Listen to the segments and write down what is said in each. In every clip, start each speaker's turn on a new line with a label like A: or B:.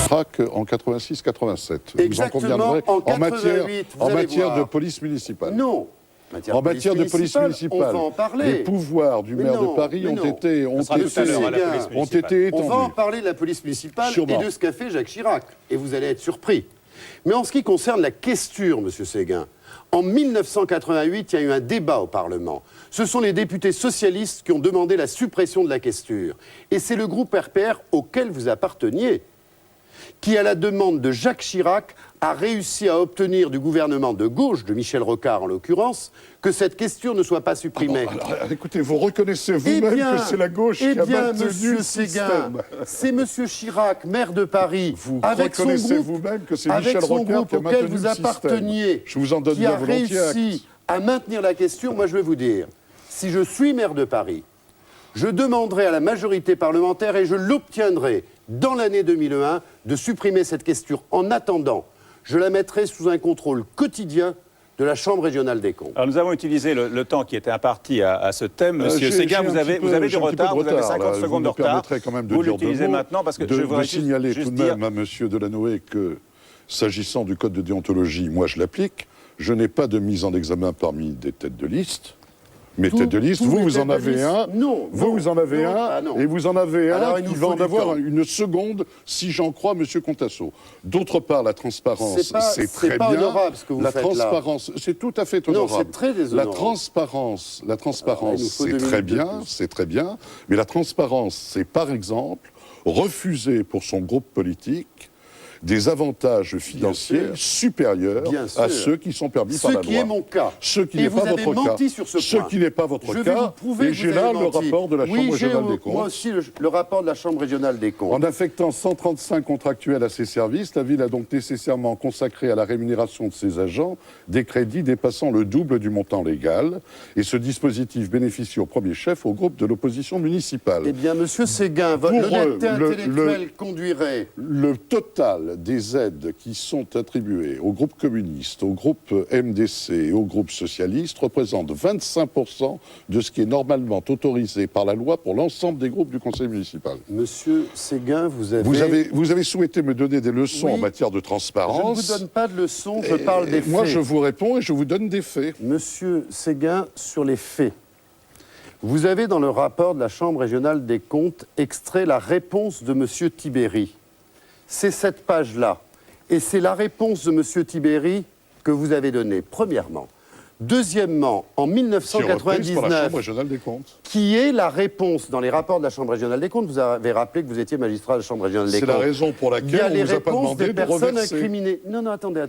A: Chirac en 86-87. Vous en
B: Exactement,
A: conviendrez
B: en 88,
A: en
B: vous allez
A: matière
B: voir.
A: de police municipale.
B: Non.
A: En matière de police municipale,
B: on va en parler.
A: les pouvoirs du maire de Paris ont été étendus.
B: On va en parler de la police municipale et de ce qu'a fait Jacques Chirac. Et vous allez être surpris. Mais en ce qui concerne la questure, M. Séguin, en 1988, il y a eu un débat au Parlement. Ce sont les députés socialistes qui ont demandé la suppression de la questure. Et c'est le groupe RPR auquel vous apparteniez qui, à la demande de Jacques Chirac, a réussi à obtenir du gouvernement de gauche, de Michel Rocard en l'occurrence, que cette question ne soit pas supprimée.
A: Alors, écoutez, vous reconnaissez vous-même que c'est la gauche qui a maintenu le système.
B: C'est M. Chirac, maire de Paris,
A: vous
B: avec son
A: reconnaissez
B: groupe,
A: vous-même que c'est Michel Rocard qui a
B: auquel
A: maintenu
B: vous
A: le système.
B: apparteniez,
A: Je vous en donne
B: qui a
A: bien volontiers
B: réussi à maintenir la question. Moi, je vais vous dire, si je suis maire de Paris, je demanderai à la majorité parlementaire, et je l'obtiendrai dans l'année 2001, de supprimer cette question. En attendant, je la mettrai sous un contrôle quotidien de la Chambre régionale des comptes.
C: Alors nous avons utilisé le temps qui était imparti à ce thème. Monsieur Séguin, vous avez du retard, vous avez 50 secondes de retard.
A: Vous
C: l'utilisez maintenant parce que je voudrais
A: signaler tout de même à monsieur Delanoë que, s'agissant du code de déontologie, moi je l'applique. Je n'ai pas de mise en examen parmi des têtes de liste. Mes têtes de liste, vous en avez un, vous en avez un, et vous en avez un qui va en avoir une seconde, si j'en crois M. Contasso. D'autre part, la transparence, c'est très bien.
B: Honorable, ce que vous
A: la
B: faites
A: transparence, c'est tout à fait honorable.
B: Non, c'est très déshonorable.
A: La transparence, c'est très bien, mais la transparence, c'est par exemple refuser pour son groupe politique des avantages financiers supérieurs à ceux qui sont permis par la loi.
B: Ce qui est mon cas.
A: Ce qui n'est pas votre cas. Ce qui n'est pas votre cas. Et j'ai là le rapport de la Chambre régionale des comptes.
B: Moi aussi, le rapport de la Chambre régionale des comptes.
A: En affectant 135 contractuels à ses services, la ville a donc nécessairement consacré à la rémunération de ses agents des crédits dépassant le double du montant légal. Et ce dispositif bénéficie au premier chef au groupe de l'opposition municipale.
B: Eh bien, Monsieur Séguin, votre honnêteté intellectuelle conduirait...
A: Le total des aides qui sont attribuées au groupe communiste, au groupe MDC et au groupe socialiste représente 25% de ce qui est normalement autorisé par la loi pour l'ensemble des groupes du conseil municipal.
B: Monsieur Séguin, vous
A: avez souhaité me donner des leçons en matière de transparence.
B: Je ne vous donne pas de leçons, je parle des faits.
A: Moi, je vous réponds et je vous donne des faits.
B: Monsieur Séguin, sur les faits. Vous avez dans le rapport de la Chambre régionale des comptes extrait la réponse de monsieur Tibéri. C'est cette page-là. Et c'est la réponse de M. Tibéri que vous avez donnée, premièrement. Deuxièmement, en 1999, qui est la réponse dans les rapports de la Chambre régionale des comptes, vous avez rappelé que vous étiez magistrat de la Chambre régionale des comptes.
A: C'est la raison pour laquelle on ne vous a pas demandé de reverser.
B: Incriminées. Non, attendez.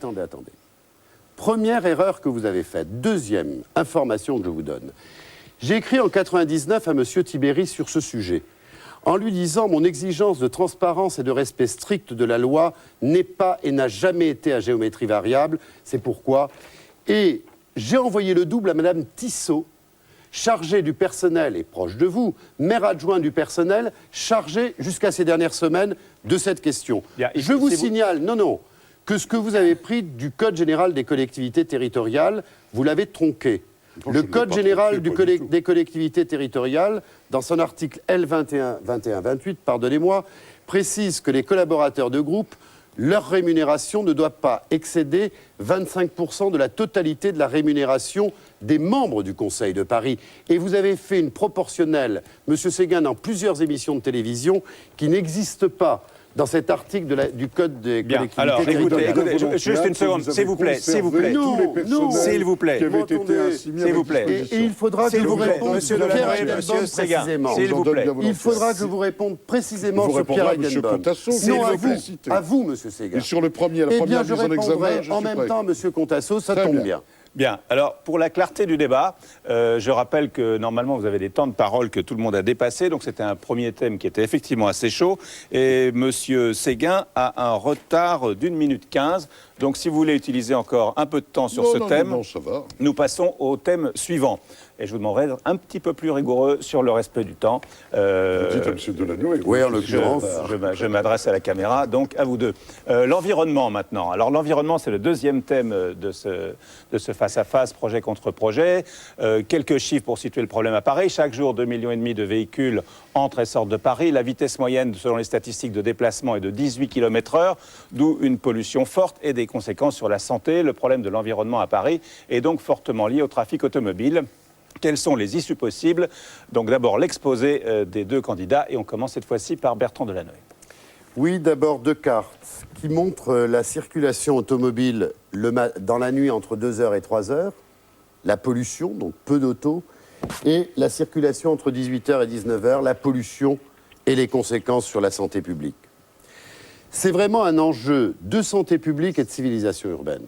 B: Première erreur que vous avez faite. Deuxième information que je vous donne. J'ai écrit en 1999 à M. Tibéri sur ce sujet, en lui disant « Mon exigence de transparence et de respect strict de la loi n'est pas et n'a jamais été à géométrie variable. C'est pourquoi. » Et j'ai envoyé le double à Mme Tissot, chargée du personnel et proche de vous, maire adjoint du personnel, chargée jusqu'à ces dernières semaines de cette question. Je vous signale, que ce que vous avez pris du Code général des collectivités territoriales, vous l'avez tronqué. Le Code général des collectivités territoriales, dans son article L21-21-28, pardonnez-moi, précise que les collaborateurs de groupe, leur rémunération ne doit pas excéder 25% de la totalité de la rémunération des membres du Conseil de Paris. Et vous avez fait une proportionnelle, Monsieur Séguin, dans plusieurs émissions de télévision, qui n'existe pas dans cet article du Code des collectivités territoriales.
C: Écoutez, juste une seconde, s'il vous plaît. S'il vous plaît.
B: Et il faudra que je vous réponde
C: Monsieur Séguin, s'il vous plaît.
B: Il faudra que je vous réponde précisément sur Pierre Eigenbaum.
A: Non,
B: à vous, Monsieur Séguin.
A: Et sur la première mise en examen,
B: en même temps, Monsieur Contasso, ça tombe bien.
C: Bien, alors pour la clarté du débat, je rappelle que normalement vous avez des temps de parole que tout le monde a dépassé, donc c'était un premier thème qui était effectivement assez chaud, et Monsieur Séguin a un retard d'1 minute 15, donc si vous voulez utiliser encore un peu de temps sur ce thème,
A: ça va.
C: nous passons au thème suivant. et je vous demanderai d'être un petit peu plus rigoureux sur le respect du temps.
A: Vous dites à M. Delanoë.
B: Oui, en l'occurrence.
C: Je m'adresse à la caméra, donc à vous deux. L'environnement maintenant. Alors l'environnement, c'est le deuxième thème de ce face-à-face, projet contre projet. Quelques chiffres pour situer le problème à Paris. Chaque jour, 2,5 millions de véhicules entrent et sortent de Paris. La vitesse moyenne, selon les statistiques de déplacement, est de 18 km/h, d'où une pollution forte et des conséquences sur la santé. Le problème de l'environnement à Paris est donc fortement lié au trafic automobile. Quelles sont les issues possibles? Donc d'abord l'exposé des deux candidats, et on commence cette fois-ci par Bertrand Delanoë.
B: Oui, d'abord deux cartes qui montrent la circulation automobile dans la nuit entre 2h et 3h, la pollution, donc peu d'autos, et la circulation entre 18h et 19h, la pollution et les conséquences sur la santé publique. C'est vraiment un enjeu de santé publique et de civilisation urbaine.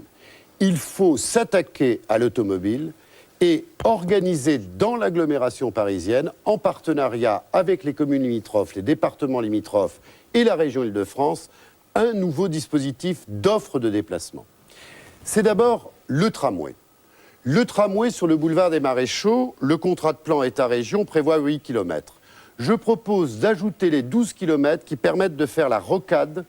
B: Il faut s'attaquer à l'automobile et organiser dans l'agglomération parisienne, en partenariat avec les communes limitrophes, les départements limitrophes et la région Île-de-France, un nouveau dispositif d'offre de déplacement. C'est d'abord le tramway. Le tramway sur le boulevard des Maréchaux, le contrat de plan État-région prévoit 8 km. Je propose d'ajouter les 12 km qui permettent de faire la rocade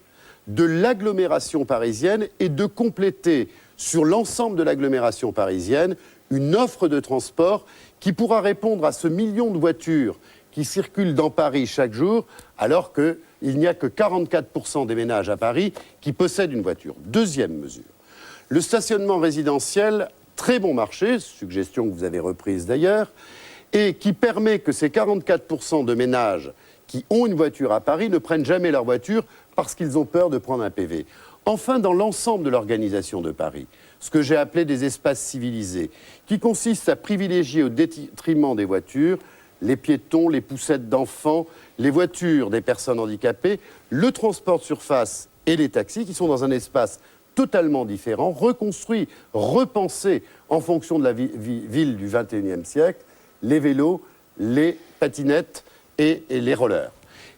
B: de l'agglomération parisienne et de compléter sur l'ensemble de l'agglomération parisienne une offre de transport qui pourra répondre à ce million de voitures qui circulent dans Paris chaque jour, alors qu'il n'y a que 44% des ménages à Paris qui possèdent une voiture. Deuxième mesure, le stationnement résidentiel, très bon marché, suggestion que vous avez reprise d'ailleurs, et qui permet que ces 44% de ménages qui ont une voiture à Paris ne prennent jamais leur voiture parce qu'ils ont peur de prendre un PV. Enfin, dans l'ensemble de l'organisation de Paris, ce que j'ai appelé des espaces civilisés, qui consistent à privilégier au détriment des voitures les piétons, les poussettes d'enfants, les voitures des personnes handicapées, le transport de surface et les taxis, qui sont dans un espace totalement différent, reconstruit, repensé en fonction de la ville du XXIe siècle, les vélos, les patinettes et les rollers.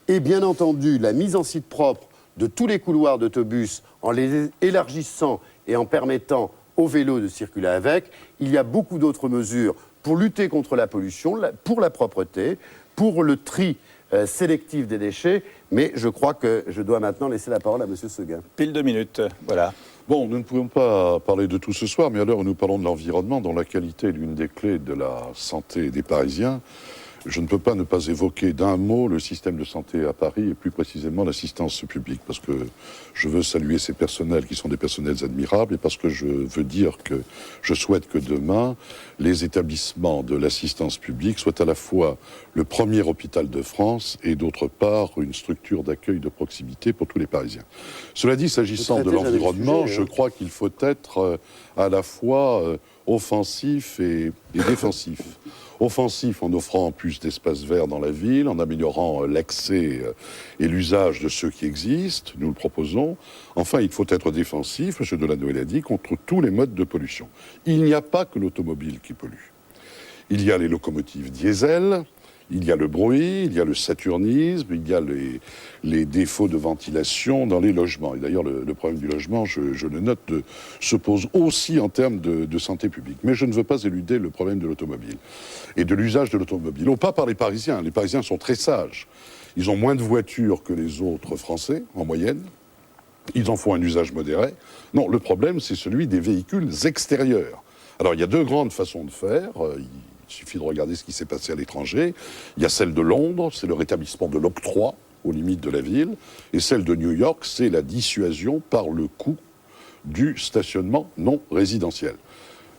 B: Et bien entendu, la mise en site propre de tous les couloirs d'autobus en les élargissant et en permettant aux vélos de circuler avec. Il y a beaucoup d'autres mesures pour lutter contre la pollution, pour la propreté, pour le tri sélectif des déchets, mais je crois que je dois maintenant laisser la parole à M. Séguin.
C: Pile 2 minutes, voilà.
A: Bon, nous ne pouvons pas parler de tout ce soir, mais à l'heure où nous parlons de l'environnement, dont la qualité est l'une des clés de la santé des Parisiens, je ne peux pas ne pas évoquer d'un mot le système de santé à Paris et plus précisément l'assistance publique, parce que je veux saluer ces personnels qui sont des personnels admirables et parce que je veux dire que je souhaite que demain, les établissements de l'assistance publique soient à la fois le premier hôpital de France et d'autre part une structure d'accueil de proximité pour tous les Parisiens. Cela dit, s'agissant de l'environnement, je crois qu'il faut être à la fois offensif et défensif. Offensif en offrant plus d'espaces verts dans la ville, en améliorant l'accès et l'usage de ceux qui existent, nous le proposons. Enfin, il faut être défensif, M. Delanoë l'a dit, contre tous les modes de pollution. Il n'y a pas que l'automobile qui pollue. Il y a les locomotives diesel, il y a le bruit, il y a le saturnisme, il y a les défauts de ventilation dans les logements. Et d'ailleurs, le problème du logement, je le note, se pose aussi en termes de santé publique. Mais je ne veux pas éluder le problème de l'automobile et de l'usage de l'automobile. Non pas par les Parisiens. Les Parisiens sont très sages. Ils ont moins de voitures que les autres Français, en moyenne. Ils en font un usage modéré. Non, le problème, c'est celui des véhicules extérieurs. Alors, il y a deux grandes façons de faire. Il suffit de regarder ce qui s'est passé à l'étranger. Il y a celle de Londres, c'est le rétablissement de l'octroi aux limites de la ville. Et celle de New York, c'est la dissuasion par le coût du stationnement non résidentiel.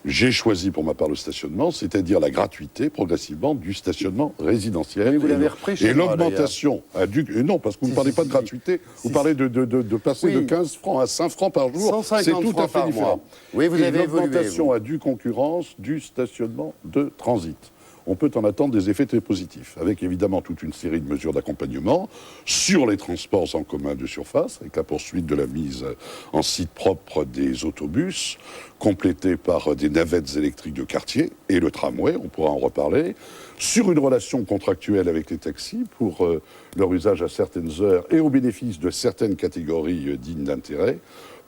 A: J'ai choisi pour ma part le stationnement, c'est-à-dire la gratuité progressivement du stationnement résidentiel.
B: Mais vous l'avez repris chez
A: et
B: moi,
A: l'augmentation a dû... Non, parce que vous ne parlez pas de gratuité, vous parlez de passer de 15 francs à 5 francs par jour. C'est tout à fait différent.
B: Oui, vous avez évolué.
A: L'augmentation a dû concurrence du stationnement de transit. On peut en attendre des effets très positifs, avec évidemment toute une série de mesures d'accompagnement sur les transports en commun de surface, avec la poursuite de la mise en site propre des autobus, complétée par des navettes électriques de quartier et le tramway, on pourra en reparler, sur une relation contractuelle avec les taxis pour leur usage à certaines heures et au bénéfice de certaines catégories dignes d'intérêt,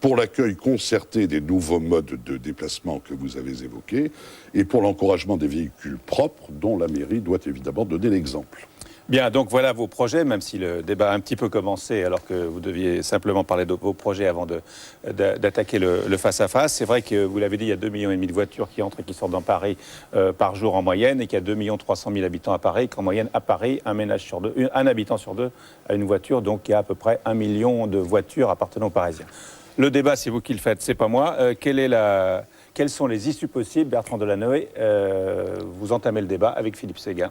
A: pour l'accueil concerté des nouveaux modes de déplacement que vous avez évoqués et pour l'encouragement des véhicules propres dont la mairie doit évidemment donner l'exemple.
C: Bien, donc voilà vos projets, même si le débat a un petit peu commencé, alors que vous deviez simplement parler de vos projets avant d'attaquer le face-à-face. C'est vrai que, vous l'avez dit, il y a 2,5 millions de voitures qui entrent et qui sortent dans Paris par jour en moyenne, et qu'il y a 2,3 millions d'habitants à Paris, qu'en moyenne, à Paris, un habitant sur deux a une voiture, donc il y a à peu près 1 million de voitures appartenant aux Parisiens. Le débat, c'est vous qui le faites, c'est pas moi. Quelles sont les issues possibles, Bertrand Delanoë? Vous entamez le débat avec Philippe Séguin.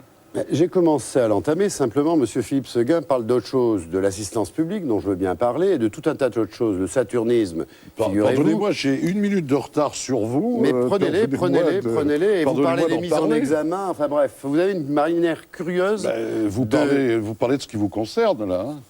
B: J'ai commencé à l'entamer, simplement, M. Philippe Séguin parle d'autre chose, de l'assistance publique, dont je veux bien parler, et de tout un tas d'autres choses, le saturnisme, figurez-vous.
A: Pardonnez-moi, j'ai 1 minute de retard sur vous.
B: Mais prenez-les, et vous parlez des mises en examen, enfin bref, vous avez une manière curieuse.
A: Vous parlez de ce qui vous concerne, là. Hein.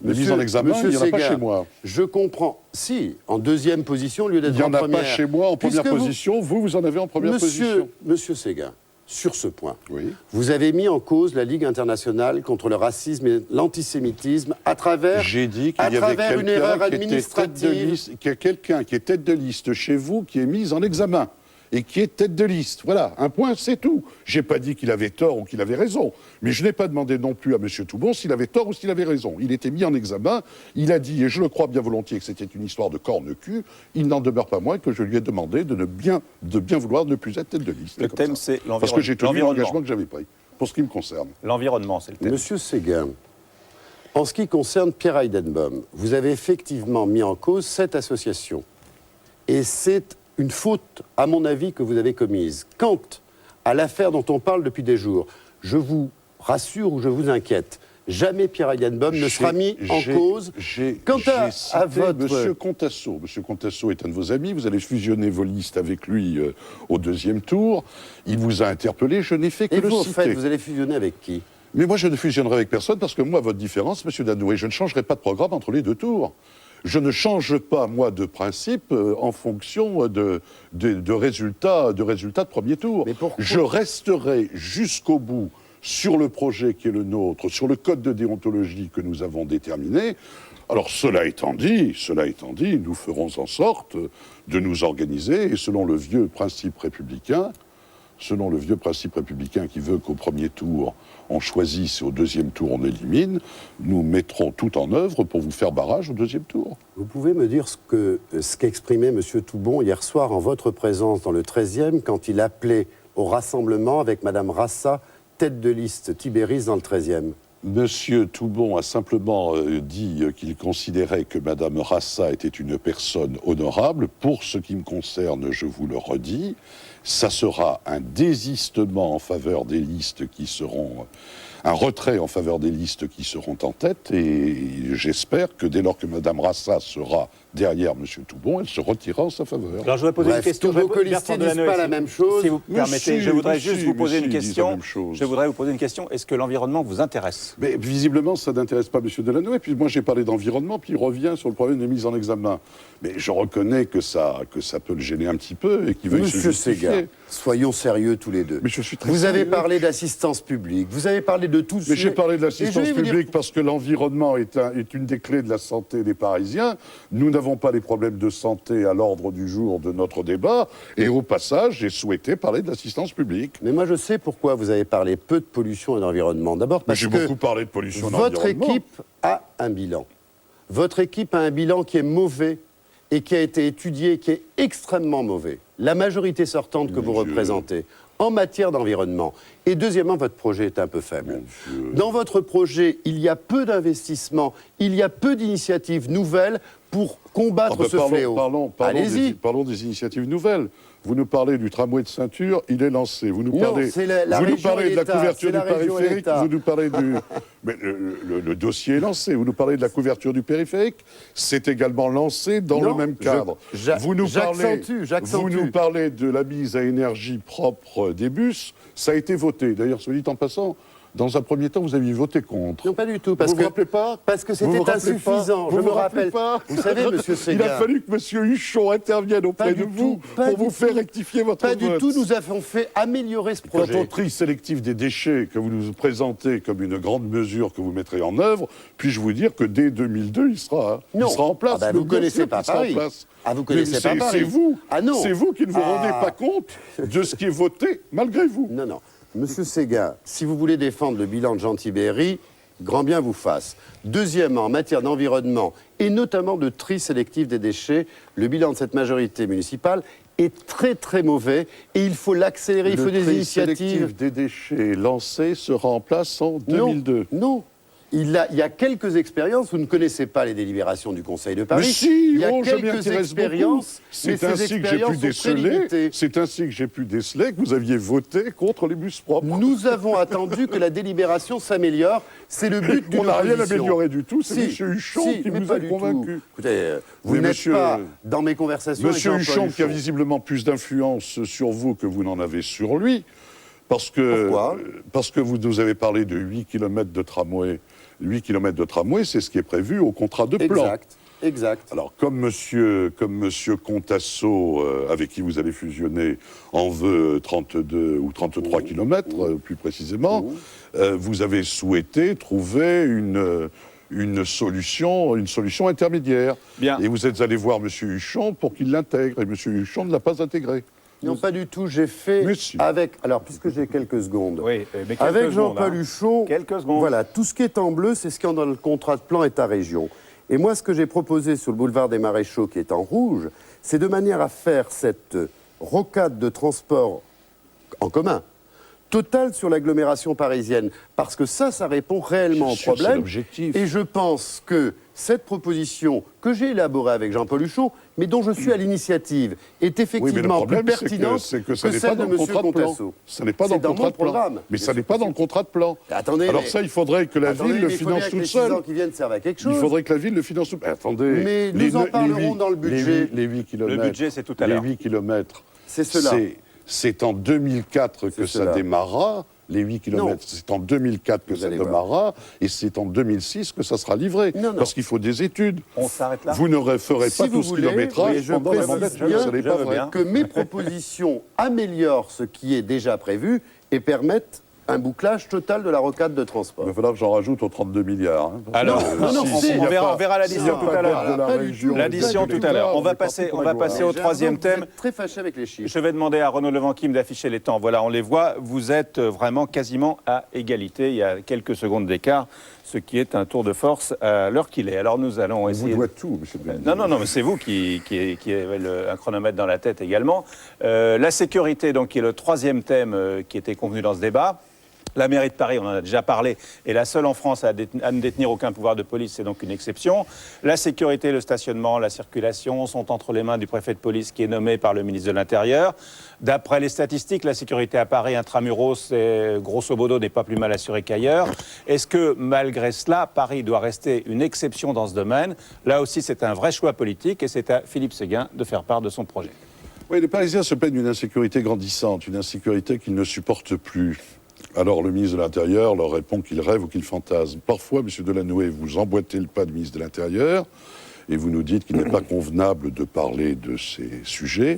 A: Les mises en examen, il n'y en a pas chez moi.
B: Je comprends. Si, en deuxième position, au lieu d'être en première.
A: Il n'y en a pas chez moi en première position, vous en avez en première position.
B: Monsieur Séguin, sur ce point,
A: oui.
B: Vous avez mis en cause la Ligue internationale contre le racisme et l'antisémitisme à travers,
A: j'ai dit qu'il y avait
B: une erreur administrative.
A: Qu'il y a quelqu'un qui est tête de liste chez vous qui est mis en examen et qui est tête de liste. Voilà, un point, c'est tout. J'ai pas dit qu'il avait tort ou qu'il avait raison, mais je n'ai pas demandé non plus à M. Toubon s'il avait tort ou s'il avait raison. Il était mis en examen, il a dit, et je le crois bien volontiers, que c'était une histoire de corne-cul. Il n'en demeure pas moins que je lui ai demandé de bien vouloir ne plus être tête de liste.
C: Le thème, c'est l'environnement.
A: Parce que j'ai tenu l'engagement que j'avais pris, pour ce qui me concerne.
C: L'environnement, c'est le thème.
B: Monsieur Séguin, en ce qui concerne Pierre Heidenbaum, vous avez effectivement mis en cause cette association. Et c'est une faute, à mon avis, que vous avez commise. Quant à l'affaire dont on parle depuis des jours, je vous rassure ou je vous inquiète, jamais Pierre Heidenbaum ne sera mis en cause. Quant à votre...
A: Monsieur Contasso. Monsieur Contasso est un de vos amis, vous allez fusionner vos listes avec lui au deuxième tour. Il vous a interpellé, je n'ai fait que le citer.
B: Et vous allez fusionner avec qui?
A: Mais moi, je ne fusionnerai avec personne parce que moi, votre différence, monsieur Danoué, je ne changerai pas de programme entre les deux tours. Je ne change pas, moi, de principe en fonction de résultats de premier tour. Je resterai jusqu'au bout sur le projet qui est le nôtre, sur le code de déontologie que nous avons déterminé. Alors, cela étant dit, nous ferons en sorte de nous organiser, et selon le vieux principe républicain qui veut qu'au premier tour, on choisisse et au deuxième tour, on élimine, nous mettrons tout en œuvre pour vous faire barrage au deuxième tour.
B: Vous pouvez me dire ce qu'exprimait M. Toubon hier soir en votre présence dans le 13e quand il appelait au rassemblement avec Mme Rassa, tête de liste Tibéris dans le 13e?
A: Monsieur Toubon a simplement dit qu'il considérait que Mme Rassa était une personne honorable. Pour ce qui me concerne, je vous le redis, ça sera un désistement en faveur des listes qui seront... un retrait en faveur des listes qui seront en tête, et j'espère que dès lors que Mme Rassa sera derrière M. Toubon, elle se retirera en sa faveur.
C: Alors je voudrais poser une question.
B: Toubon-Colistier ne disent pas la même chose.
C: Si vous permettez, je voudrais juste vous poser une question. Je voudrais vous poser une question. Est-ce que l'environnement vous intéresse?
A: Mais visiblement, ça n'intéresse pas M. Delanoë. Puis moi, j'ai parlé d'environnement, puis il revient sur le problème de mise en examen. Mais je reconnais que ça peut le gêner un petit peu et qu'il veuille se justifier.
B: Séguin, soyons sérieux tous les deux.
A: Mais je suis très
B: vous avez
A: sérieux.
B: Parlé d'assistance publique, vous avez parlé de tout ça.
A: Mais j'ai parlé de l'assistance publique parce que l'environnement est une des clés de la santé des Parisiens. Nous n'avons pas les problèmes de santé à l'ordre du jour de notre débat. Et au passage, j'ai souhaité parler de l'assistance publique.
B: Mais moi, je sais pourquoi vous avez parlé peu de pollution et d'environnement. D'abord parce que
A: j'ai beaucoup parlé de pollution et d'environnement.
B: Votre équipe a un bilan. Votre équipe a un bilan qui est mauvais et qui a été étudié, qui est extrêmement mauvais. La majorité sortante que vous représentez en matière d'environnement. Et deuxièmement, votre projet est un peu faible. Dans votre projet, il y a peu d'investissements, il y a peu d'initiatives nouvelles pour combattre ce fléau. Allez-y.
A: Parlons des initiatives nouvelles. Vous nous parlez du tramway de ceinture, il est lancé. Vous nous parlez, vous nous parlez de la couverture du périphérique, vous nous parlez du... Mais le dossier est lancé. Vous nous parlez de la couverture du périphérique, c'est également lancé dans le même cadre. Vous nous parlez de la mise à énergie propre des bus, ça a été voté. D'ailleurs, soit dit en passant, Dans un premier temps, vous aviez voté contre.
B: Non, pas du tout.
A: Vous vous rappelez pas?
B: Parce que
A: Vous vous
B: c'était
A: rappelez
B: insuffisant.
A: pas
B: Je
A: Vous
B: me
A: vous rappelez
B: rappelle.
A: pas
B: Vous savez, monsieur Séguin.
A: Il a fallu que monsieur Huchon intervienne auprès de vous pour vous faire rectifier votre vote.
B: Pas du tout. Nous avons fait améliorer ce projet.
A: Quant au tri sélectif des déchets que vous nous présentez comme une grande mesure que vous mettrez en œuvre, puis-je vous dire que dès 2002, il sera en place.
B: Ah ben, vous ne connaissez pas Paris. Ah, vous connaissez pas Paris.
A: C'est vous.
B: Ah non.
A: C'est vous qui ne vous rendez pas compte de ce qui est voté malgré vous.
B: Non, non. Monsieur Séguin, si vous voulez défendre le bilan de Jean Tibéry, grand bien vous fasse. Deuxièmement, en matière d'environnement et notamment de tri sélectif des déchets, le bilan de cette majorité municipale est très très mauvais et il faut l'accélérer, il faut des initiatives.
A: Le tri sélectif des déchets lancé sera en place en 2002.
B: Non. Il y a quelques expériences, vous ne connaissez pas les délibérations du Conseil de Paris.
A: Mais si,
B: il y a
A: je m'y
B: quelques
A: intéresse
B: expériences, mais
A: c'est
B: ces
A: ainsi que j'ai pu
B: expériences sont très
A: déceler.
B: limitées.
A: C'est ainsi que j'ai pu déceler que vous aviez voté contre les bus propres.
B: Nous avons attendu que la délibération s'améliore. C'est le but d'une
A: On n'a rien
B: opposition.
A: amélioré du tout, c'est
B: Si,
A: M. Huchon qui
B: mais
A: vous
B: pas
A: a
B: du
A: convaincu.
B: tout. Écoutez, vous
A: Mais
B: n'êtes
A: monsieur-
B: pas dans mes conversations
A: Monsieur
B: avec Jean-Paul
A: Huchon, qui a
B: Huchon.
A: visiblement plus d'influence sur vous que vous n'en avez sur lui, parce que,
B: Pourquoi
A: parce que vous nous avez parlé de 8 km de tramway. 8 km de tramway, c'est ce qui est prévu au contrat de plan.
B: Exact.
A: Alors, comme monsieur Contasso, avec qui vous allez fusionner, en veut 32 ou 33 km, plus précisément, vous avez souhaité trouver une solution intermédiaire.
C: Bien.
A: Et vous êtes allé voir monsieur Huchon pour qu'il l'intègre. Et monsieur Huchon ne l'a pas intégré.
B: Non, pas du tout. J'ai fait
A: Mais si.
B: avec. Alors, puisque j'ai quelques secondes.
C: Oui, mais quelques
B: Avec
C: secondes,
B: Jean-Paul
C: hein.
B: Huchon,
C: Quelques secondes.
B: voilà, tout ce qui est en bleu, c'est ce qui est dans le contrat de plan État-région. Et moi, ce que j'ai proposé sur le boulevard des Maréchaux, qui est en rouge, c'est de manière à faire cette rocade de transport en commun, totale sur l'agglomération parisienne, parce que ça répond réellement au
A: Bien sûr, c'est
B: problème.
A: l'objectif.
B: Et je pense que cette proposition que j'ai élaborée avec Jean-Paul Huchon, mais dont je suis à l'initiative, est effectivement plus pertinente
A: c'est que
B: que
A: ça n'est pas
B: celle
A: dans
B: de
A: le
B: M.
A: contrat de plan.
B: Contasso.
A: Ça n'est pas dans
B: C'est
A: le contrat
B: mon
A: de plan.
B: programme.
A: Mais ça n'est pas dans le contrat de plan.
B: Attendez,
A: Alors
B: mais-
A: ça, il faudrait que la
B: Attendez,
A: ville le
B: mais il faut bien
A: finance
B: que les
A: toute
B: 6 ans
A: seule.
B: qui viennent servent à quelque
A: Il
B: chose.
A: faudrait que la ville le finance toute seule. Attendez.
B: Mais nous en parlerons dans le budget.
A: Les 8 kilomètres.
C: budget, c'est tout à l'heure.
A: Les 8 kilomètres.
B: C'est cela.
A: C'est en 2004 que
B: C'est
A: ça
B: cela.
A: démarrera. Les 8 kilomètres,
B: Non.
A: c'est en 2004 que
B: Vous
A: ça
B: allez voir.
A: démarrera. Et c'est en 2006 que ça sera livré.
B: Non.
A: Parce qu'il faut des études.
C: On s'arrête là.
A: Vous ne referez
B: Si
A: pas
B: vous
A: tout ce
B: voulez,
A: kilométrage
B: oui, je
A: pendant la
B: précise
A: mandature.
B: bien,
A: Ce n'est
C: je
A: pas
C: veux
A: vrai.
C: bien.
B: Que mes propositions améliorent ce qui est déjà prévu et permettent un bouclage total de la rocade de transport.
A: Il va falloir que j'en rajoute aux 32 milliards. hein.
C: Alors,
B: non,
A: s'il y a
C: on
A: pas-
C: verra
A: s'il y
C: l'addition
A: a
C: tout
A: pas
C: à l'heure.
A: d'aide de la
B: Pas du
A: région,
B: tout.
C: L'addition tout à l'heure. On va passer au
B: J'ai
C: troisième
B: l'impression que
C: thème.
B: vous êtes très fâché avec les chiffres.
C: Je vais demander à Renaud Levanquim d'afficher les temps. Voilà, on les voit. Vous êtes vraiment quasiment à égalité. Il y a quelques secondes d'écart, ce qui est un tour de force à l'heure qu'il est. Alors nous allons
A: On vous
C: essayer.
A: doit tout, monsieur Benny.
C: Non, mais c'est vous qui avez un chronomètre dans la tête également. La sécurité, donc, qui est le troisième thème qui était convenu dans ce débat. La mairie de Paris, on en a déjà parlé, est la seule en France à ne détenir aucun pouvoir de police, c'est donc une exception. La sécurité, le stationnement, la circulation sont entre les mains du préfet de police qui est nommé par le ministre de l'Intérieur. D'après les statistiques, la sécurité à Paris intramuros, grosso modo, n'est pas plus mal assurée qu'ailleurs. Est-ce que, malgré cela, Paris doit rester une exception dans ce domaine? Là aussi, c'est un vrai choix politique et c'est à Philippe Séguin de faire part de son projet.
A: Oui, les Parisiens se plaignent d'une insécurité grandissante, une insécurité qu'ils ne supportent plus. Alors le ministre de l'Intérieur leur répond qu'il rêve ou qu'il fantasme. Parfois, M. Delanoë, vous emboîtez le pas du ministre de l'Intérieur et vous nous dites qu'il n'est pas convenable de parler de ces sujets.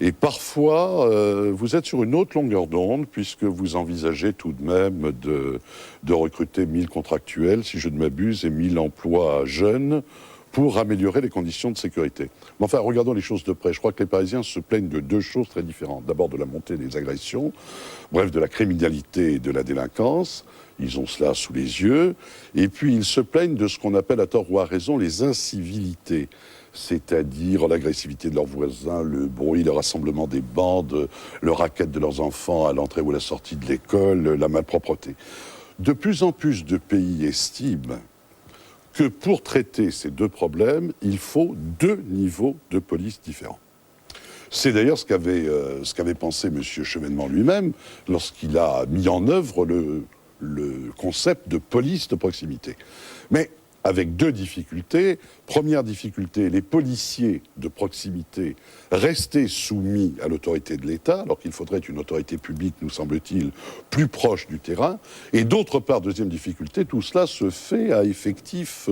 A: Et parfois, vous êtes sur une autre longueur d'onde puisque vous envisagez tout de même de recruter 1000 contractuels, si je ne m'abuse, et 1000 emplois jeunes pour améliorer les conditions de sécurité. Mais enfin, regardons les choses de près. Je crois que les Parisiens se plaignent de deux choses très différentes. D'abord de la montée des agressions, bref, de la criminalité et de la délinquance. Ils ont cela sous les yeux. Et puis, ils se plaignent de ce qu'on appelle, à tort ou à raison, les incivilités. C'est-à-dire l'agressivité de leurs voisins, le bruit, le rassemblement des bandes, le racket de leurs enfants à l'entrée ou à la sortie de l'école, la malpropreté. De plus en plus de pays estiment que pour traiter ces deux problèmes, il faut deux niveaux de police différents. C'est d'ailleurs ce qu'avait pensé M. Chevènement lui-même lorsqu'il a mis en œuvre le concept de police de proximité. Mais avec deux difficultés. Première difficulté, les policiers de proximité restaient soumis à l'autorité de l'État, alors qu'il faudrait une autorité publique, nous semble-t-il, plus proche du terrain. Et d'autre part, deuxième difficulté, tout cela se fait à effectif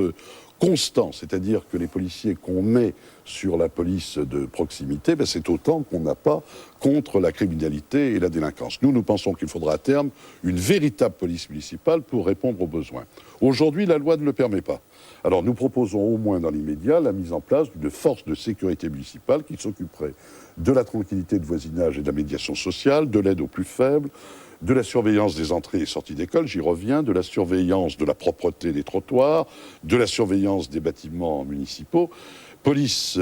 A: constant, c'est-à-dire que les policiers qu'on met sur la police de proximité, c'est autant qu'on n'a pas contre la criminalité et la délinquance. Nous pensons qu'il faudra à terme une véritable police municipale pour répondre aux besoins. Aujourd'hui, la loi ne le permet pas. Alors nous proposons au moins dans l'immédiat la mise en place d'une force de sécurité municipale qui s'occuperait de la tranquillité de voisinage et de la médiation sociale, de l'aide aux plus faibles, de la surveillance des entrées et sorties d'école, j'y reviens, de la surveillance de la propreté des trottoirs, de la surveillance des bâtiments municipaux. Police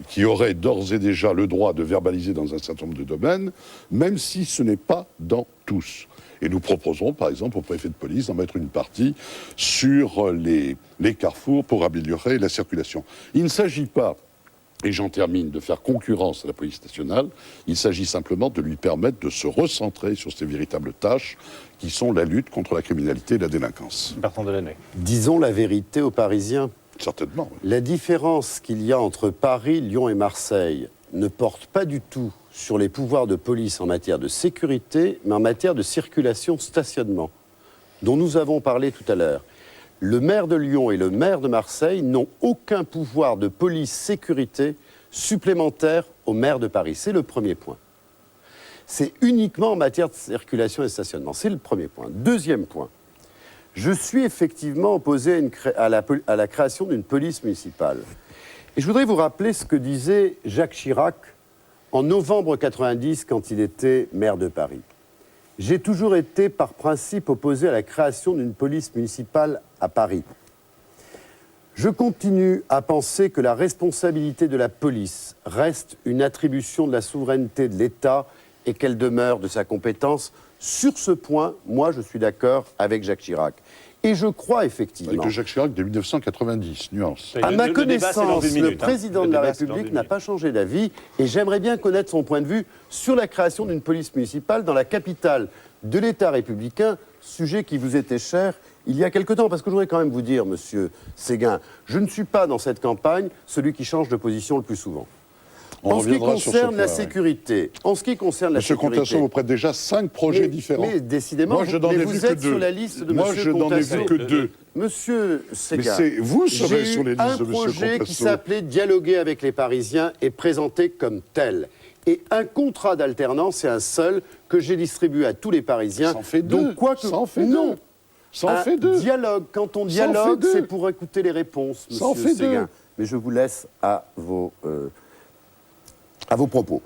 A: qui aurait d'ores et déjà le droit de verbaliser dans un certain nombre de domaines, même si ce n'est pas dans tous. Et nous proposerons, par exemple, au préfet de police d'en mettre une partie sur les carrefours pour améliorer la circulation. Il ne s'agit pas, et j'en termine, de faire concurrence à la police nationale. Il s'agit simplement de lui permettre de se recentrer sur ses véritables tâches, qui sont la lutte contre la criminalité et la délinquance.
C: Bertrand Delanoë.
B: Disons la vérité aux Parisiens.
A: Certainement. Oui.
B: La différence qu'il y a entre Paris, Lyon et Marseille ne porte pas du tout sur les pouvoirs de police en matière de sécurité, mais en matière de circulation, stationnement, dont nous avons parlé tout à l'heure. Le maire de Lyon et le maire de Marseille n'ont aucun pouvoir de police-sécurité supplémentaire au maire de Paris. C'est le premier point. C'est uniquement en matière de circulation et de stationnement. C'est le premier point. Deuxième point. Je suis effectivement opposé à la création d'une police municipale. Et je voudrais vous rappeler ce que disait Jacques Chirac en novembre 90 quand il était maire de Paris. J'ai toujours été par principe opposé à la création d'une police municipale à Paris. Je continue à penser que la responsabilité de la police reste une attribution de la souveraineté de l'État et qu'elle demeure de sa compétence. Sur ce point, moi, je suis d'accord avec Jacques Chirac. Et je crois effectivement...
A: Avec Jacques Chirac de 1990, nuance.
B: À ma connaissance, le président de la République n'a pas changé d'avis et j'aimerais bien connaître son point de vue sur la création d'une police municipale dans la capitale de l'État républicain, sujet qui vous était cher il y a quelque temps. Parce que je voudrais quand même vous dire, monsieur Séguin, je ne suis pas dans cette campagne celui qui change de position le plus souvent. En ce qui concerne la sécurité,
A: Monsieur Contasson vous prête déjà 5 projets différents.
B: Mais décidément, vous êtes sur la liste de monsieur Contasson.
A: Moi, je n'en ai vu que 2.
B: Monsieur Séguin,
A: vous serez sur les listes de monsieur Contasson.
B: un projet qui s'appelait « Dialoguer avec les Parisiens » est présenté comme tel. Et un contrat d'alternance, c'est un seul que j'ai distribué à tous les Parisiens.
A: Ça en fait 2. Ça en fait 2.
B: Non.
A: Ça en fait 2.
B: Dialogue. Quand on dialogue, c'est pour écouter les réponses, monsieur Séguin. Ça en fait 2. Mais je vous laisse à vos propos.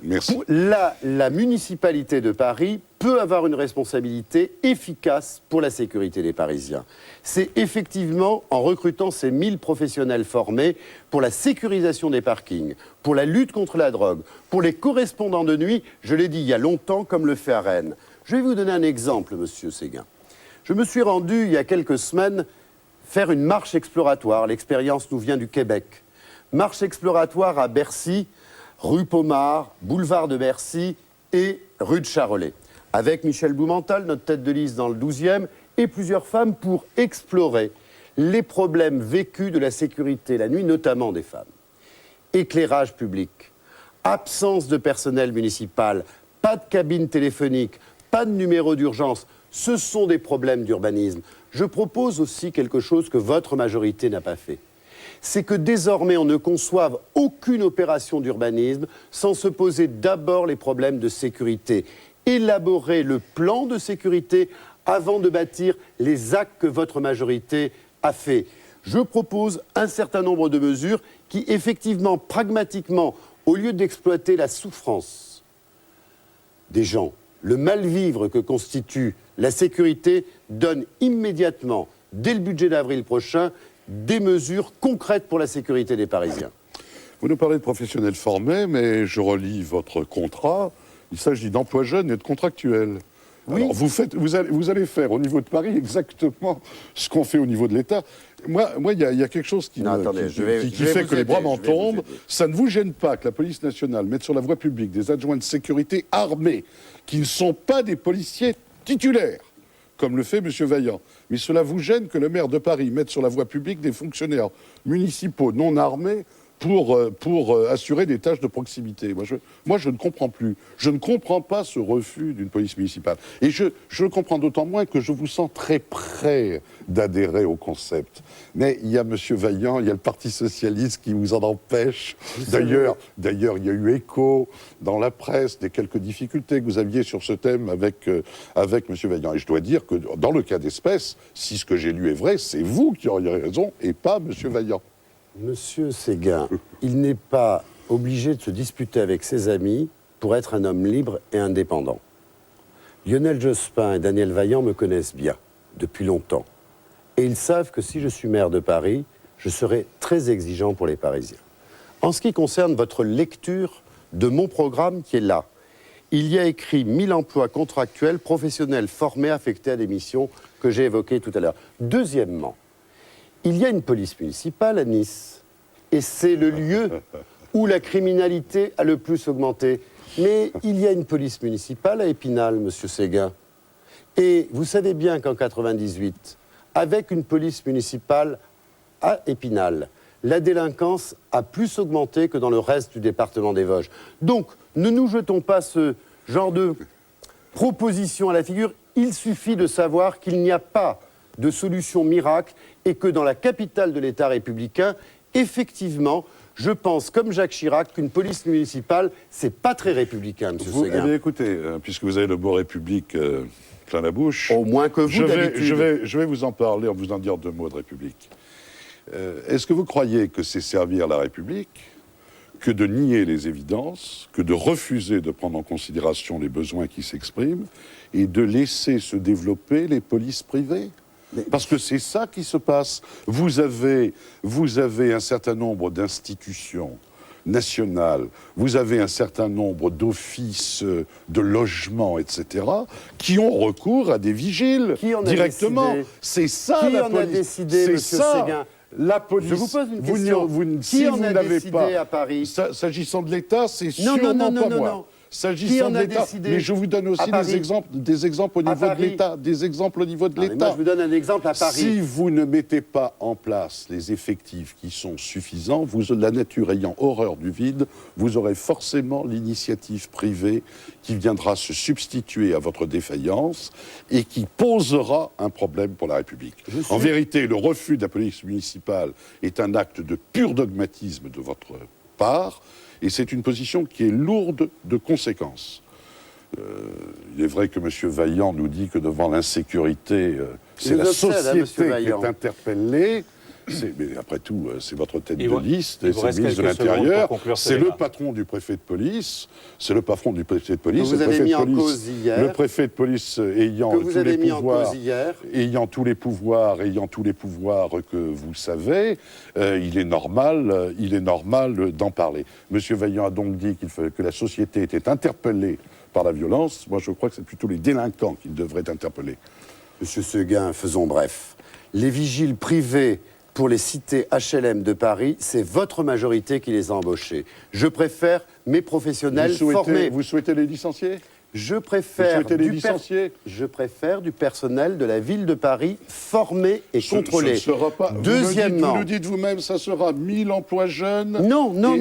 A: Merci.
B: La municipalité de Paris peut avoir une responsabilité efficace pour la sécurité des Parisiens. C'est effectivement en recrutant ces 1000 professionnels formés pour la sécurisation des parkings, pour la lutte contre la drogue, pour les correspondants de nuit, je l'ai dit il y a longtemps, comme le fait à Rennes. Je vais vous donner un exemple, monsieur Séguin. Je me suis rendu il y a quelques semaines faire une marche exploratoire. L'expérience nous vient du Québec. Marche exploratoire à Bercy, rue Pomard, boulevard de Bercy et rue de Charolais. Avec Michel Boumental, notre tête de liste dans le 12e, et plusieurs femmes pour explorer les problèmes vécus de la sécurité la nuit, notamment des femmes. Éclairage public, absence de personnel municipal, pas de cabine téléphonique, pas de numéro d'urgence. Ce sont des problèmes d'urbanisme. Je propose aussi quelque chose que votre majorité n'a pas fait. C'est que désormais on ne conçoive aucune opération d'urbanisme sans se poser d'abord les problèmes de sécurité. Élaborer le plan de sécurité avant de bâtir les actes que votre majorité a fait. Je propose un certain nombre de mesures qui, effectivement, pragmatiquement, au lieu d'exploiter la souffrance des gens, le mal-vivre que constitue la sécurité, donnent immédiatement, dès le budget d'avril prochain, des mesures concrètes pour la sécurité des Parisiens.
A: Vous nous parlez de professionnels formés, mais je relis votre contrat. Il s'agit d'emplois jeunes et de contractuels. Oui. Alors vous allez faire au niveau de Paris exactement ce qu'on fait au niveau de l'État. Moi, il y a quelque chose qui fait que les bras m'en tombent. Ça ne vous gêne pas que la police nationale mette sur la voie publique des adjoints de sécurité armés qui ne sont pas des policiers titulaires, comme le fait M. Vaillant. Mais cela vous gêne que le maire de Paris mette sur la voie publique des fonctionnaires municipaux non armés pour assurer des tâches de proximité. Moi, je ne comprends plus. Je ne comprends pas ce refus d'une police municipale. Et je le comprends d'autant moins que je vous sens très près d'adhérer au concept. Mais il y a M. Vaillant, il y a le Parti Socialiste qui vous en empêche. D'ailleurs, il y a eu écho dans la presse des quelques difficultés que vous aviez sur ce thème avec M. Vaillant. Et je dois dire que dans le cas d'espèce, si ce que j'ai lu est vrai, c'est vous qui auriez raison et pas M. Vaillant.
B: Monsieur Séguin, il n'est pas obligé de se disputer avec ses amis pour être un homme libre et indépendant. Lionel Jospin et Daniel Vaillant me connaissent bien, depuis longtemps. Et ils savent que si je suis maire de Paris, je serai très exigeant pour les Parisiens. En ce qui concerne votre lecture de mon programme qui est là, il y a écrit 1000 emplois contractuels professionnels formés affectés à des missions que j'ai évoquées tout à l'heure. Deuxièmement, il y a une police municipale à Nice, et c'est le lieu où la criminalité a le plus augmenté. Mais il y a une police municipale à Épinal, monsieur Séguin. Et vous savez bien qu'en 98, avec une police municipale à Épinal, la délinquance a plus augmenté que dans le reste du département des Vosges. Donc, ne nous jetons pas ce genre de proposition à la figure. Il suffit de savoir qu'il n'y a pas de solution miracle et que dans la capitale de l'État républicain, effectivement, je pense, comme Jacques Chirac, qu'une police municipale, c'est pas très républicain, M. Séguin.
A: Eh bien, écoutez, puisque vous avez le mot République plein la bouche...
B: Au moins que vous, d'habitude.
A: Je vais vous en parler, vous en dire 2 mots de République. Est-ce que vous croyez que c'est servir la République que de nier les évidences, que de refuser de prendre en considération les besoins qui s'expriment et de laisser se développer les polices privées ? Parce que c'est ça qui se passe. Vous avez un certain nombre d'institutions nationales, vous avez un certain nombre d'offices de logement, etc., qui ont recours à des vigiles directement. C'est ça la police. Qui en a décidé,
B: M. Séguin ?
A: La police.
B: Je vous pose une question.
A: Qui en a décidé
B: à Paris ?
A: S'agissant de l'État, c'est sûrement pas moi.
B: Non.
A: S'agissant de l'État, mais je vous donne aussi des exemples au niveau de l'État. Des exemples au niveau de l'État.
B: Moi, je vous donne un exemple à Paris.
A: Si vous ne mettez pas en place les effectifs qui sont suffisants, la nature ayant horreur du vide, vous aurez forcément l'initiative privée qui viendra se substituer à votre défaillance et qui posera un problème pour la République. En vérité, le refus de la police municipale est un acte de pur dogmatisme de votre part. Et c'est une position qui est lourde de conséquences. Il est vrai que M. Vaillant nous dit que devant l'insécurité, c'est la société qui est interpellée. Mais après tout, c'est votre tête de liste, c'est le ministre de l'Intérieur, c'est le patron du préfet de police, c'est le patron du préfet de police,
B: vous avez mis en cause hier,
A: le préfet de police ayant tous les pouvoirs que vous savez, il est normal d'en parler. Monsieur Vaillant a donc dit que la société était interpellée par la violence. Moi, je crois que c'est plutôt les délinquants qui devraient interpeller.
B: Monsieur Séguin, faisons bref. Les vigiles privés pour les cités HLM de Paris, c'est votre majorité qui les a embauchés. Je préfère mes professionnels formés.
A: Vous souhaitez les licencier ?
B: Je préfère du personnel de la ville de Paris formé et contrôlé.
A: Ce sera pas.
B: Deuxièmement,
A: vous nous dites vous-même, ça sera 1000 emplois jeunes
B: et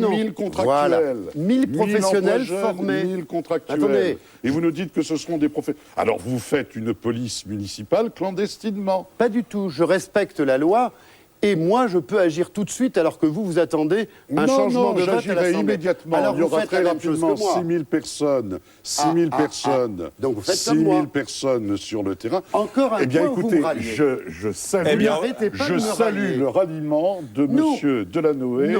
A: 1000 contractuels.
B: Voilà. 1000 professionnels formés.
A: 1000 contractuels.
B: Attendez.
A: Et vous nous dites que ce seront des professionnels. Alors vous faites une police municipale clandestinement.
B: Pas du tout. Je respecte la loi. Et moi, je peux agir tout de suite, alors que vous attendez un changement de vote à l'Assemblée.
A: Immédiatement.
B: Alors
A: il y aura très rapidement 6000 personnes. 6000 personnes.
B: Donc vous faites
A: 6000 personnes sur le terrain.
B: Encore un point où vous me ralliez.
A: Je salue le ralliement de M. Delanoë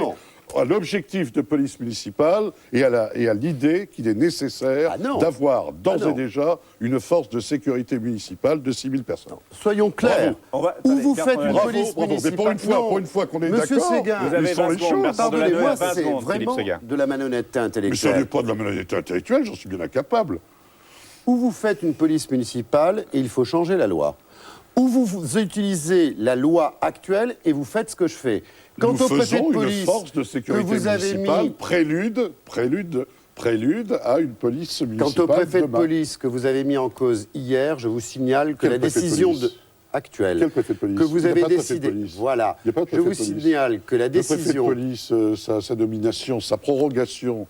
A: à l'objectif de police municipale et à l'idée qu'il est nécessaire d'avoir d'ores et déjà une force de sécurité municipale de 6000 personnes.
B: Soyons clairs. Ou vous faites une police municipale.
A: Mais pour une fois qu'on est d'accord,
B: Monsieur Séguin,
C: vous avez 20 secondes.
B: pardonnez-moi, c'est vraiment de la malhonnêteté intellectuelle.
A: Mais ce n'est pas de la malhonnêteté intellectuelle, j'en suis bien incapable.
B: Ou vous faites une police municipale et il faut changer la loi. Ou vous utilisez la loi actuelle et vous faites ce que je fais. Quant au préfet de police,
A: une force de sécurité municipale, prélude prélude à une police municipale.
B: Quant au préfet de
A: demain.
B: police que vous avez mis en cause hier, je vous signale que
A: Quel
B: la
A: préfet de
B: décision
A: police
B: actuelle
A: Quel préfet de police
B: que vous
A: Il n'y a
B: avez
A: pas de préfet de
B: décidé,
A: police.
B: voilà,
A: Il n'y a pas de
B: je
A: préfet
B: vous
A: de police.
B: signale que la
A: Le préfet de
B: décision...
A: police, sa nomination, sa prorogation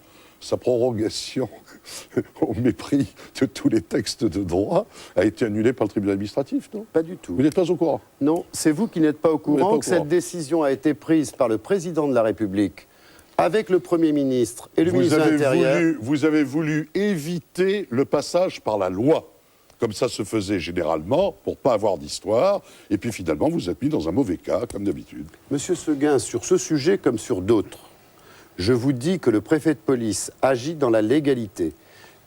A: au mépris de tous les textes de droit, a été annulée par le tribunal administratif, non?
B: Pas du tout.
A: Vous n'êtes pas au courant?
B: Non, c'est vous qui n'êtes pas au
A: n'êtes pas
B: courant
A: au
B: que
A: courant.
B: cette décision a été prise par le président de la République avec le Premier ministre et le ministre de l'Intérieur.
A: Vous avez voulu éviter le passage par la loi, comme ça se faisait généralement, pour pas avoir d'histoire, et puis finalement vous êtes mis dans un mauvais cas, comme d'habitude.
B: Monsieur Séguin, sur ce sujet comme sur d'autres, je vous dis que le préfet de police agit dans la légalité,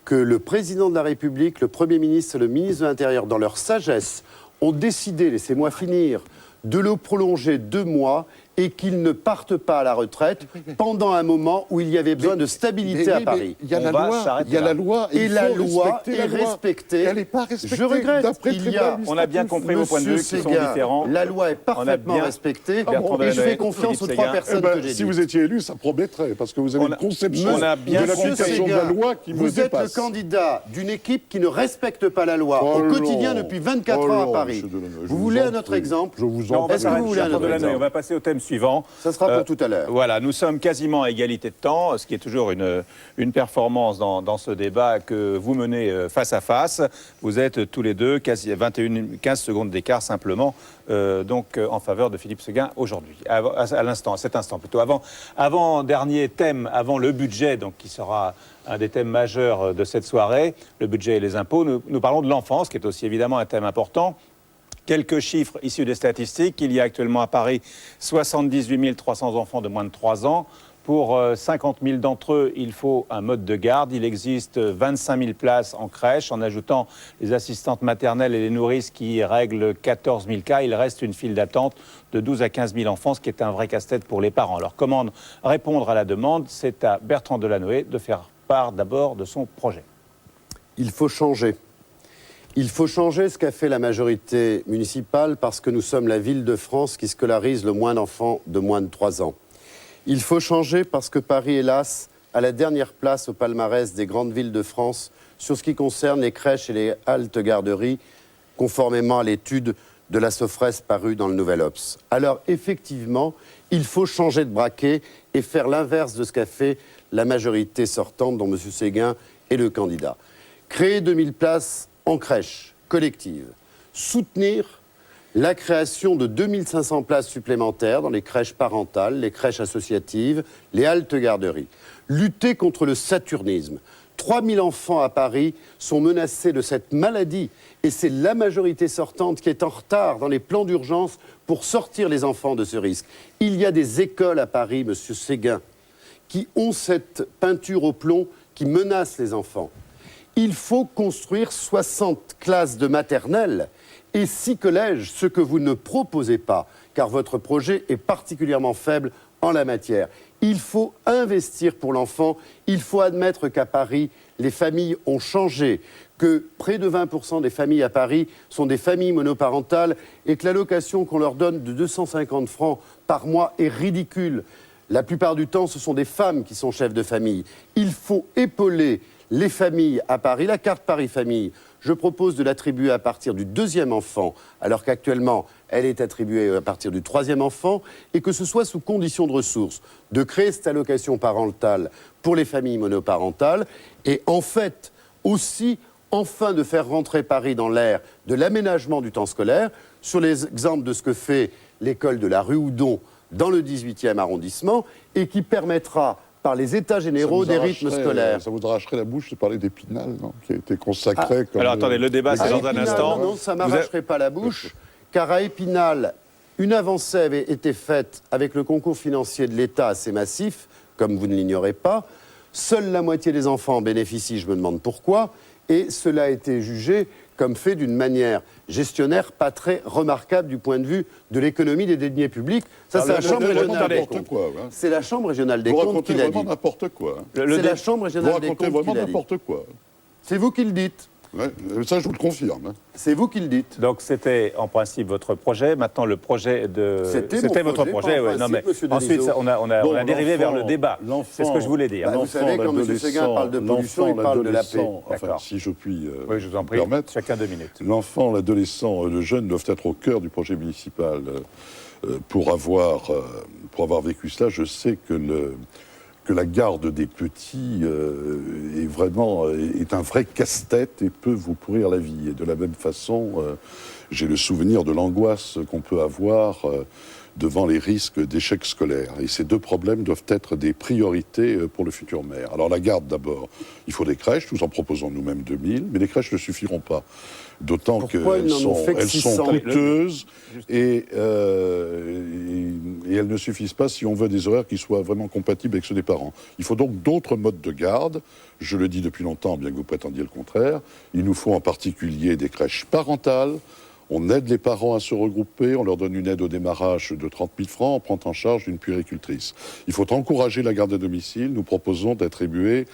B: que le président de la République, le Premier ministre et le ministre de l'Intérieur, dans leur sagesse, ont décidé, laissez-moi finir, de le prolonger 2 mois et qu'il ne parte pas à la retraite pendant un moment où il y avait besoin de stabilité à Paris.
A: Il y a
C: On
A: la
C: va
A: loi,
C: s'arrêter
A: il y a
C: là.
A: la loi,
B: Et
A: il
B: la
A: faut
B: loi
A: respecter
B: est
A: la loi.
B: respectée.
A: Elle n'est pas respectée.
B: Je regrette.
A: D'après le
B: Il y a-
A: tribunal
C: On a bien compris vos points de vue qui sont
B: Séguin,
C: différents.
B: la loi est parfaitement
C: bien-
B: respectée
C: Bertrand
B: et je
C: Delanoë,
B: fais confiance aux
C: Philippe
B: 3
C: Séguin.
B: personnes que j'ai
A: Si
B: dites.
A: vous étiez élu, ça promettrait, parce que vous avez
C: On a-
A: une conception
C: on a bien
A: de l'application de la loi qui me
B: vous êtes le
A: dépasse.
B: candidat d'une équipe qui ne respecte pas la loi
A: Oh
B: au quotidien
A: non.
B: depuis 24
A: Oh
B: ans à
A: non,
B: Paris.
A: monsieur Delanoë, je
B: Vous
A: vous
B: voulez
A: en
B: un autre
A: prie.
B: exemple
A: Je vous
C: Non,
A: en
C: on va
B: Est-ce que vous
C: s'arrêter,
B: voulez un
C: Bertrand
B: autre
C: Delanoë.
B: exemple
C: On va passer au thème suivant.
B: Ça sera pour tout à l'heure.
C: Voilà, nous sommes quasiment à égalité de temps, ce qui est toujours une performance dans ce débat que vous menez face à face. Vous êtes tous les deux, quasi 15 secondes d'écart simplement, donc en faveur de Philippe Séguin aujourd'hui. À cet instant plutôt. Avant dernier thème, avant le budget, donc qui sera un des thèmes majeurs de cette soirée, le budget et les impôts, nous parlons de l'enfance, qui est aussi évidemment un thème important. Quelques chiffres issus des statistiques. Il y a actuellement à Paris 78 300 enfants de moins de 3 ans. Pour 50 000 d'entre eux, il faut un mode de garde. Il existe 25 000 places en crèche. En ajoutant les assistantes maternelles et les nourrices qui règlent 14 000 cas, il reste une file d'attente de 12 à 15 000 enfants, ce qui est un vrai casse-tête pour les parents. Alors comment répondre à la demande? C'est à Bertrand Delanoë de faire part d'abord de son projet.
B: Il faut changer. Il faut changer ce qu'a fait la majorité municipale parce que nous sommes la ville de France qui scolarise le moins d'enfants de moins de 3 ans. Il faut changer parce que Paris, hélas, a la dernière place au palmarès des grandes villes de France sur ce qui concerne les crèches et les haltes garderies, conformément à l'étude de la Sofres parue dans le Nouvel Obs. Alors, effectivement, il faut changer de braquet et faire l'inverse de ce qu'a fait la majorité sortante, dont M. Séguin est le candidat. Créer 2000 places en crèche collective, soutenir la création de 2500 places supplémentaires dans les crèches parentales, les crèches associatives, les haltes garderies, lutter contre le saturnisme. 3000 enfants à Paris sont menacés de cette maladie et c'est la majorité sortante qui est en retard dans les plans d'urgence pour sortir les enfants de ce risque. Il y a des écoles à Paris, Monsieur Séguin, qui ont cette peinture au plomb qui menace les enfants. Il faut construire 60 classes de maternelle et 6 collèges, ce que vous ne proposez pas, car votre projet est particulièrement faible en la matière. Il faut investir pour l'enfant, il faut admettre qu'à Paris, les familles ont changé, que près de 20% des familles à Paris sont des familles monoparentales et que l'allocation qu'on leur donne de 250 francs par mois est ridicule. La plupart du temps, ce sont des femmes qui sont chefs de famille. Il faut épauler les familles à Paris. La carte Paris Famille, je propose de l'attribuer à partir du 2e enfant, alors qu'actuellement, elle est attribuée à partir du 3e enfant, et que ce soit sous condition de ressources, de créer cette allocation parentale pour les familles monoparentales, et en fait, aussi, enfin, de faire rentrer Paris dans l'ère de l'aménagement du temps scolaire, sur les exemples de ce que fait l'école de la rue Houdon dans le 18e arrondissement, et qui permettra par les états généraux des rythmes scolaires.
A: Ça vous arracherait la bouche de parler d'Épinal, non, qui a été consacré comme...
C: Alors attendez, le débat c'est
B: À
C: dans un
B: Épinal,
C: instant.
B: non, ça ne m'arracherait pas la bouche, car à Épinal, une avancée avait été faite avec le concours financier de l'État assez massif, comme vous ne l'ignorez pas. Seule la moitié des enfants en bénéficient, je me demande pourquoi, et cela a été jugé comme fait d'une manière gestionnaire pas très remarquable du point de vue de l'économie des deniers publics. Ça, c'est la Chambre régionale des comptes. C'est la Chambre régionale des
A: Vous
B: comptes
A: racontez
B: qui l'a
A: vraiment
B: dit.
A: n'importe quoi.
B: C'est la Chambre
A: Vous
B: régionale des
A: racontez
B: comptes
A: vraiment
B: qui l'a dit.
A: n'importe quoi.
B: C'est vous qui le dites.
A: Ouais, ça, je vous le confirme. Hein.
B: C'est vous qui le dites.
C: Donc c'était en principe votre projet. Maintenant le projet de.
B: C'était
C: votre projet.
B: pas en
C: Oui. Non mais
B: principe, monsieur
C: ensuite
B: Denisot.
C: on a dérivé vers le débat. C'est ce que je voulais dire.
B: Bah, vous savez, quand M. Séguin parle de pollution, il parle de la paix.
A: Enfin,
C: D'accord.
A: si je puis
C: Oui, je vous en prie.
A: permettre.
C: Chacun 2 minutes.
A: L'enfant, l'adolescent, le jeune doivent être au cœur du projet municipal. Pour avoir vécu cela, je sais que la garde des petits est un vrai casse-tête et peut vous pourrir la vie. Et de la même façon, j'ai le souvenir de l'angoisse qu'on peut avoir devant les risques d'échec scolaire. Et ces deux problèmes doivent être des priorités pour le futur maire. Alors la garde d'abord, il faut des crèches, nous en proposons nous-mêmes 2000, mais les crèches ne suffiront pas. D'autant qu'elles sont coûteuses et elles ne suffisent pas si on veut des horaires qui soient vraiment compatibles avec ceux des parents. Il faut donc d'autres modes de garde. Je le dis depuis longtemps, bien que vous prétendiez le contraire. Il nous faut en particulier des crèches parentales. On aide les parents à se regrouper, on leur donne une aide au démarrage de 30 000 francs, on prend en charge une puéricultrice. Il faut encourager la garde à domicile. Nous proposons d'attribuer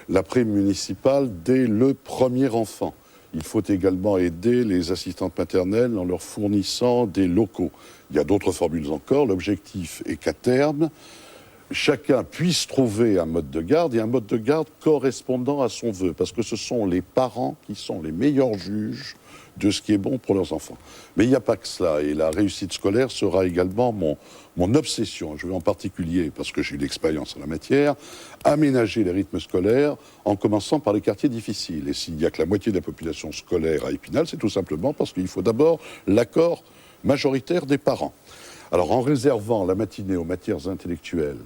A: la prime municipale dès le premier enfant. Il faut également aider les assistantes maternelles en leur fournissant des locaux. Il y a d'autres formules encore. L'objectif est qu'à terme, chacun puisse trouver un mode de garde et un mode de garde correspondant à son vœu. Parce que ce sont les parents qui sont les meilleurs juges de ce qui est bon pour leurs enfants. Mais il n'y a pas que cela. Et la réussite scolaire sera également mon obsession. Je veux en particulier, parce que j'ai eu l'expérience en la matière, aménager les rythmes scolaires en commençant par les quartiers difficiles. Et s'il n'y a que la moitié de la population scolaire à Épinal, c'est tout simplement parce qu'il faut d'abord l'accord majoritaire des parents. Alors en réservant la matinée aux matières intellectuelles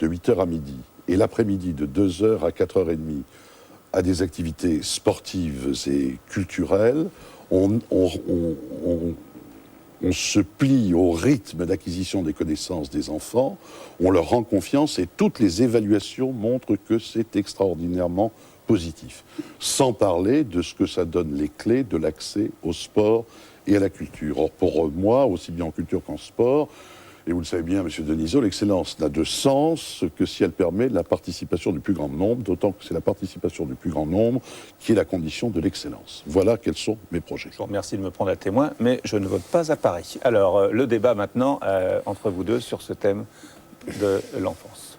A: de 8h à midi et l'après-midi de 2h à 4h30 à des activités sportives et culturelles, on se plie au rythme d'acquisition des connaissances des enfants, on leur rend confiance et toutes les évaluations montrent que c'est extraordinairement positif. Sans parler de ce que ça donne les clés de l'accès au sport et à la culture. Or, pour moi, aussi bien en culture qu'en sport, et vous le savez bien, Monsieur Denisot, l'excellence n'a de sens que si elle permet la participation du plus grand nombre, d'autant que c'est la participation du plus grand nombre qui est la condition de l'excellence. Voilà quels sont mes projets.
C: Je vous remercie de me prendre à témoin, mais je ne vote pas à Paris. Alors, le débat maintenant entre vous deux sur ce thème de l'enfance.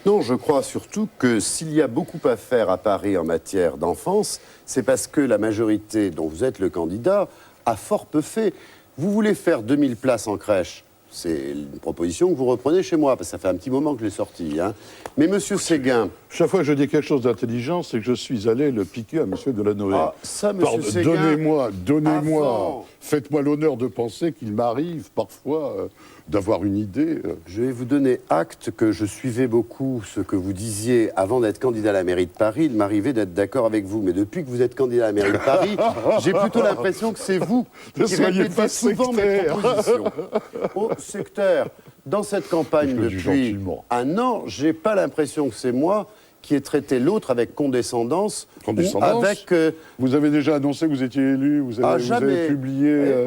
B: Non, je crois surtout que s'il y a beaucoup à faire à Paris en matière d'enfance, c'est parce que la majorité dont vous êtes le candidat a fort peu fait. Vous voulez faire 2000 places en crèche. C'est une proposition que vous reprenez chez moi, parce que ça fait un petit moment que je l'ai sortie. Hein. Mais Monsieur Séguin...
A: Chaque fois que je dis quelque chose d'intelligent, c'est que je suis allé le piquer à Monsieur Delanoë.
B: Ah, ça, Monsieur Séguin...
A: Donnez-moi, faites-moi l'honneur de penser qu'il m'arrive parfois d'avoir une idée.
B: Je vais vous donner acte que je suivais beaucoup ce que vous disiez avant d'être candidat à la mairie de Paris. Il m'arrivait d'être d'accord avec vous. Mais depuis que vous êtes candidat à la mairie de Paris, j'ai plutôt l'impression que c'est vous qui répétez souvent mes propositions. Oh, sectaire, dans cette campagne depuis un an, j'ai pas l'impression que c'est moi qui ai traité l'autre avec condescendance.
A: Condescendance
B: avec,
A: Vous avez déjà annoncé que vous étiez élu, vous avez publié,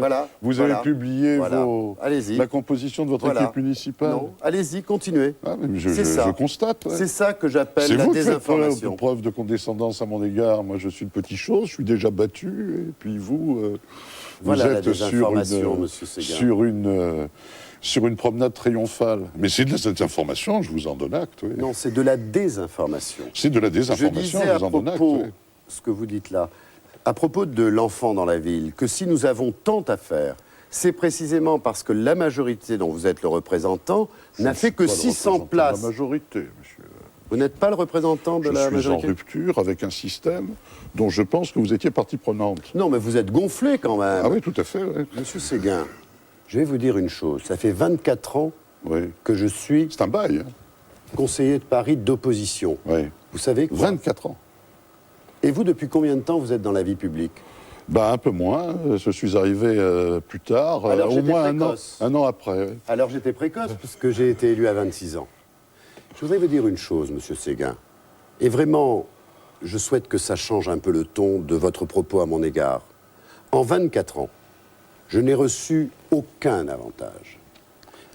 A: la composition de votre équipe municipale.
B: Non, allez-y, continuez.
A: Ah, je constate. Ouais.
B: C'est ça que j'appelle la désinformation.
A: C'est vous qui faites preuve de condescendance à mon égard. Moi, je suis une petite chose, je suis déjà battu, et puis vous êtes sur une promenade triomphale. Mais c'est de la désinformation, je vous en donne acte. Oui.
B: Non, c'est de la désinformation.
A: C'est de la désinformation,
B: je
A: vous en donne acte.
B: Oui. Ce que vous dites là, à propos de l'enfant dans la ville, que si nous avons tant à faire, c'est précisément parce que la majorité dont vous êtes le représentant n'a fait que 600 places.
A: La majorité, monsieur.
B: Vous n'êtes pas le représentant de la majorité ?
A: Je suis en rupture avec un système dont je pense que vous étiez partie prenante.
B: Non, mais vous êtes gonflé quand même.
A: Ah oui, tout à fait. Oui.
B: Monsieur Séguin, je vais vous dire une chose. Ça fait 24 ans que je suis...
A: C'est un bail.
B: Conseiller de Paris d'opposition.
A: Oui.
B: Vous savez quoi ?
A: 24 ans.
B: Et vous, depuis combien de temps vous êtes dans la vie publique ?
A: Un peu moins. Je suis arrivé plus tard, au moins un an après. Oui.
B: Alors j'étais précoce, puisque j'ai été élu à 26 ans. Je voudrais vous dire une chose, Monsieur Séguin. Et vraiment, je souhaite que ça change un peu le ton de votre propos à mon égard. En 24 ans, je n'ai reçu aucun avantage.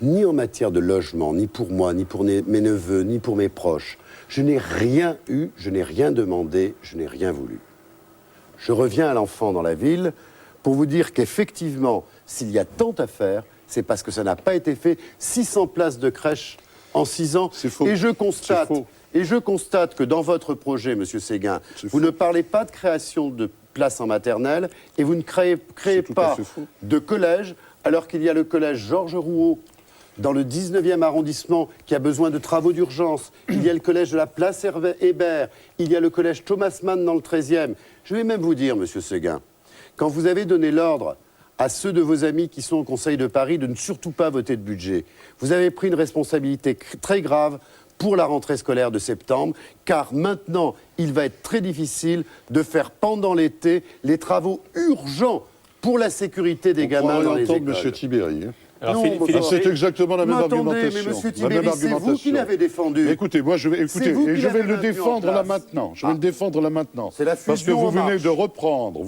B: Ni en matière de logement, ni pour moi, ni pour mes neveux, ni pour mes proches. Je n'ai rien eu, je n'ai rien demandé, je n'ai rien voulu. je reviens à l'enfant dans la ville pour vous dire qu'effectivement, s'il y a tant à faire, c'est parce que ça n'a pas été fait. 600 places de crèche en 6 ans.
A: C'est faux.
B: Et je constate,
A: C'est faux.
B: que dans votre projet, Monsieur Séguin,
A: C'est
B: vous
A: faux.
B: ne parlez pas de création de places en maternelle et vous ne créez
A: C'est tout à
B: pas
A: fait faux.
B: de collège, alors qu'il y a le collège Georges Rouault dans le 19e arrondissement qui a besoin de travaux d'urgence. Il y a le collège de la place Hervé Hébert. Il y a le collège Thomas Mann dans le 13e. Je vais même vous dire, Monsieur Séguin, quand vous avez donné l'ordre à ceux de vos amis qui sont au Conseil de Paris de ne surtout pas voter de budget, vous avez pris une responsabilité très grave pour la rentrée scolaire de septembre, car maintenant, il va être très difficile de faire pendant l'été les travaux urgents pour la sécurité des gamins dans les écoles.
A: M. Tibéri.
C: Alors,
B: Non,
C: Philippe
A: C'est
C: Séguin,
A: exactement la même
B: Mais attendez,
A: argumentation.
B: mais Monsieur
A: La
B: Tibéri,
A: même
B: c'est vous qui
A: argumentation.
B: l'avez défendu.
A: Mais écoutez, moi je vais
B: C'est vous qui
A: je vais
B: l'avez
A: le
B: maintenu en
A: défendre là
B: place.
A: maintenant. Je vais le défendre là maintenant.
B: C'est la
A: Parce que
B: fusion
A: vous
B: en
A: venez
B: marche.
A: de reprendre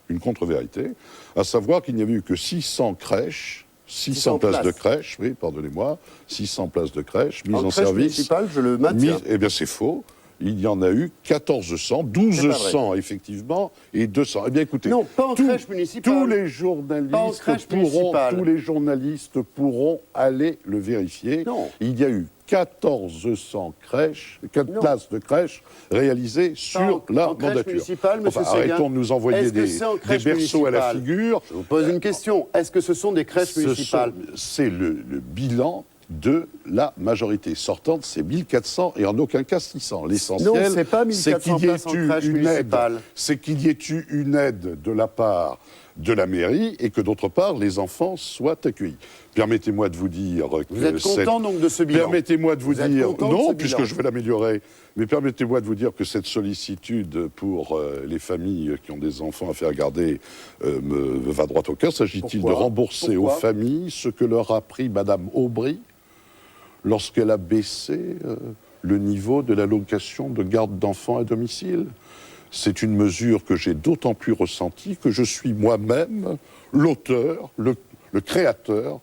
A: une contre-vérité, à savoir qu'il n'y avait eu que 600 crèches, 600 places de crèche, oui, pardonnez-moi, 600 places de crèche mises en
B: crèche
A: service.
B: municipale, je le maintiens.
A: Eh bien, c'est faux. Il y en a eu 1400, 1200 effectivement, et 200. Eh bien, écoutez,
B: Non, pas en crèche municipale.
A: tous les
B: Pas en
A: journalistes
B: crèche municipale.
A: pourront aller le vérifier.
B: Non.
A: Il y a eu 1400 crèches,
B: Non.
A: places de crèches réalisées sur la
B: en crèche
A: mandature.
B: municipale, monsieur
A: Enfin,
B: Séguin.
A: arrêtons de nous envoyer
B: Est-ce que
A: des
B: c'est en crèche
A: berceaux à la
B: municipale
A: figure.
B: Je vous pose une question. Est-ce que ce sont des crèches municipales
A: C'est le bilan de la majorité sortante, c'est 1400 et en aucun cas 600. L'essentiel,
B: Non, c'est pas 1400
A: qu'il y ait
B: places en
A: eu
B: crèche
A: une aide,
B: municipale.
A: c'est qu'il y ait eu une aide de la part de la mairie et que d'autre part les enfants soient accueillis. Permettez-moi de vous dire que
B: Vous êtes content donc de ce bilan?
A: Permettez-moi de vous
B: êtes
A: dire
B: content de ce
A: non,
B: bilan?
A: puisque je vais l'améliorer. Mais permettez-moi de vous dire que cette sollicitude pour les familles qui ont des enfants à faire garder me va droit au cœur. S'agit-il de
B: Pourquoi?
A: rembourser aux
B: Pourquoi?
A: familles ce que leur a pris Madame Aubry lorsqu'elle a baissé le niveau de l'allocation de garde d'enfants à domicile? C'est une mesure que j'ai d'autant plus ressentie que je suis moi-même l'auteur, le créateur,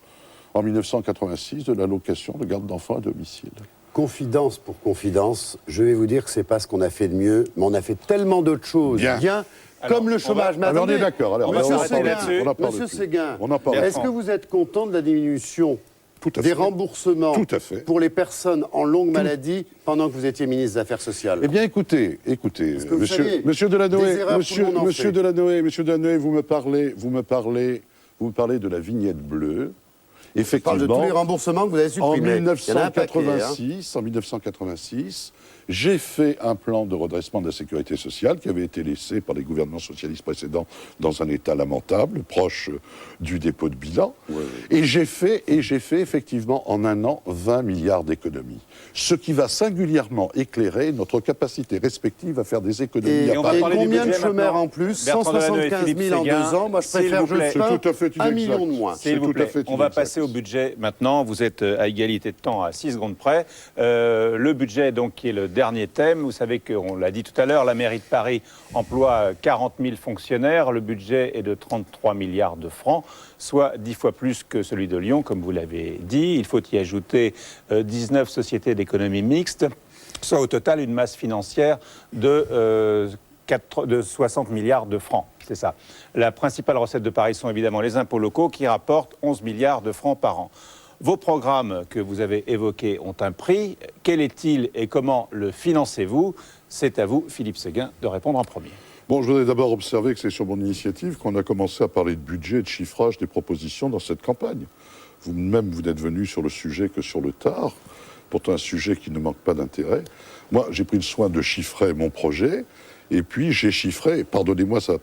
A: en 1986, de l'allocation de garde d'enfants à domicile.
B: Confidence pour confidence, je vais vous dire que c'est pas ce qu'on a fait de mieux, mais on a fait tellement d'autres choses
A: Bien.
B: comme le chômage. Mais
A: Alors on
B: attendez,
A: est d'accord. Alors,
B: Monsieur
A: on en parle
B: Séguin,
A: là-dessus. On en parle
B: Monsieur
A: plus.
B: Séguin,
A: On en parle
B: est-ce
A: plus.
B: que vous êtes content de la diminution
A: Tout à
B: des
A: fait.
B: remboursements
A: Tout à fait.
B: pour les personnes en longue maladie pendant que vous étiez ministre des Affaires sociales?
A: Eh bien, écoutez,
B: que vous saviez,
A: monsieur Delanoë,
B: des erreurs, tout le monde en
A: monsieur
B: fait.
A: Delanoë, vous me parlez de la vignette bleue.
B: Je parle de tous
A: Effectivement,
B: les remboursements que vous avez
A: en
B: supprimés. Il y en a un paquet, hein.
A: 1986, j'ai fait un plan de redressement de la sécurité sociale qui avait été laissé par les gouvernements socialistes précédents dans un état lamentable, proche du dépôt de bilan. Et j'ai fait effectivement en un an 20 milliards d'économies. Ce qui va singulièrement éclairer notre capacité respective à faire des économies
B: Et,
A: à
C: on va
A: Paris.
C: parler du
B: combien de
C: budget
B: chômeurs
C: maintenant.
B: en plus?
C: Bertrand Delanoë et
B: 175
C: Philippe
B: 000 en 2
C: Séguin,
B: ans. Moi, je
C: s'il
B: préfère,
C: vous
B: je
C: plaît.
B: plains,
A: C'est tout à fait
B: 1
A: inexact.
B: million de moins.
C: S'il
A: C'est
C: vous
A: tout à
C: plaît,
A: fait
C: on va
A: inexact.
C: passer au budget maintenant. Vous êtes à égalité de temps, à 6 secondes près. Le budget, donc, qui est le dernier thème. Vous savez qu'on l'a dit tout à l'heure, la mairie de Paris emploie 40 000 fonctionnaires. Le budget est de 33 milliards de francs, soit 10 fois plus que celui de Lyon, comme vous l'avez dit. Il faut y ajouter 19 sociétés d'économie mixte, soit au total une masse financière de 60 milliards de francs. C'est ça. La principale recette de Paris sont évidemment les impôts locaux qui rapportent 11 milliards de francs par an. Vos programmes que vous avez évoqués ont un prix. Quel est-il et comment le financez-vous? C'est à vous, Philippe Séguin, de répondre en premier.
A: Bon, je voudrais d'abord observer que c'est sur mon initiative qu'on a commencé à parler de budget et de chiffrage des propositions dans cette campagne. Vous-même, vous n'êtes venu sur le sujet que sur le tard, pourtant un sujet qui ne manque pas d'intérêt. Moi, j'ai pris le soin de chiffrer mon projet, et puis j'ai chiffré, pardonnez-moi, ça va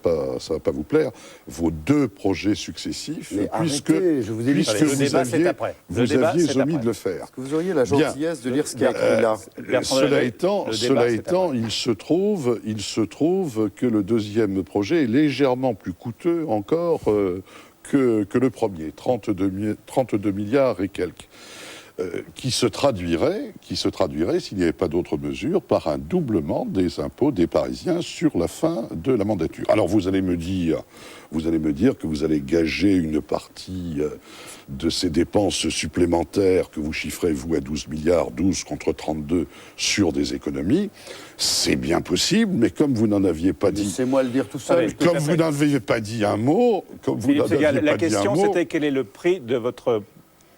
A: pas vous plaire, vos 2 projets successifs,
B: Mais
A: puisque,
B: arrêtez, je vous ai dit
A: puisque
B: que
C: le
A: vous
C: débat, c'est
A: aviez,
C: après. Le
A: vous
C: débat,
A: aviez
C: c'est
A: omis
C: après.
A: de le faire.
B: Est-ce que vous auriez la
A: Bien.
B: gentillesse de lire ce qu'il y a écrit là?
C: Bertrand
A: Cela
C: Delanoë,
A: étant,
C: le débat, c'est après.
A: il se trouve que le deuxième projet est légèrement plus coûteux encore que le premier, 32 milliards et quelques. qui se traduirait, s'il n'y avait pas d'autres mesures, par un doublement des impôts des Parisiens sur la fin de la mandature. Alors vous allez me dire que vous allez gager une partie de ces dépenses supplémentaires que vous chiffrez, vous, à 12 milliards, 12 contre 32, sur des économies. C'est bien possible, mais comme vous n'en aviez pas dit...
B: Laissez-moi le dire tout seul.
A: Comme vous n'aviez pas dit un mot...
C: La question, c'était quel est le prix de votre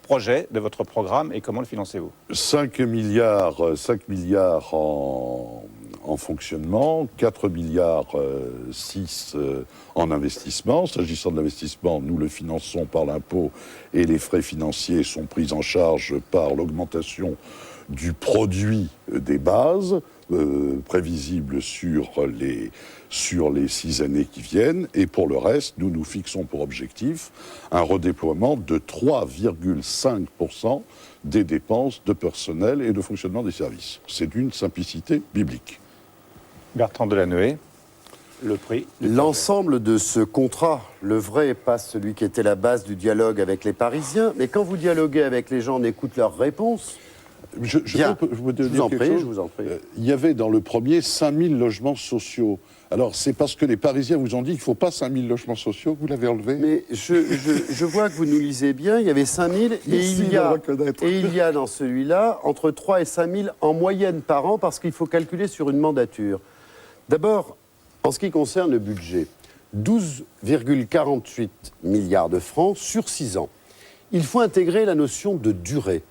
C: projet, de votre programme, et comment le financez-vous ?
A: 5 milliards en fonctionnement, 4 milliards 6 en investissement. S'agissant de l'investissement, nous le finançons par l'impôt et les frais financiers sont pris en charge par l'augmentation du produit des bases, prévisible sur les 6 années qui viennent. Et pour le reste, nous nous fixons pour objectif un redéploiement de 3,5% des dépenses de personnel et de fonctionnement des services. C'est d'une simplicité biblique.
C: Bertrand Delanoë, le prix.
B: L'ensemble de ce contrat, le vrai, pas celui qui était la base du dialogue avec les Parisiens, mais quand vous dialoguez avec les gens, on écoute leurs réponses.
A: Je vous en prie. Il y avait dans le premier 5000 logements sociaux. Alors, c'est parce que les Parisiens vous ont dit qu'il ne faut pas 5000 logements sociaux que vous l'avez enlevé.
B: Mais je vois que vous nous lisez bien, il y avait 5000 et il y a dans celui-là entre 3 et 5000 en moyenne par an parce qu'il faut calculer sur une mandature. D'abord, en ce qui concerne le budget, 12,48 milliards de francs sur 6 ans. Il faut intégrer la notion de durée.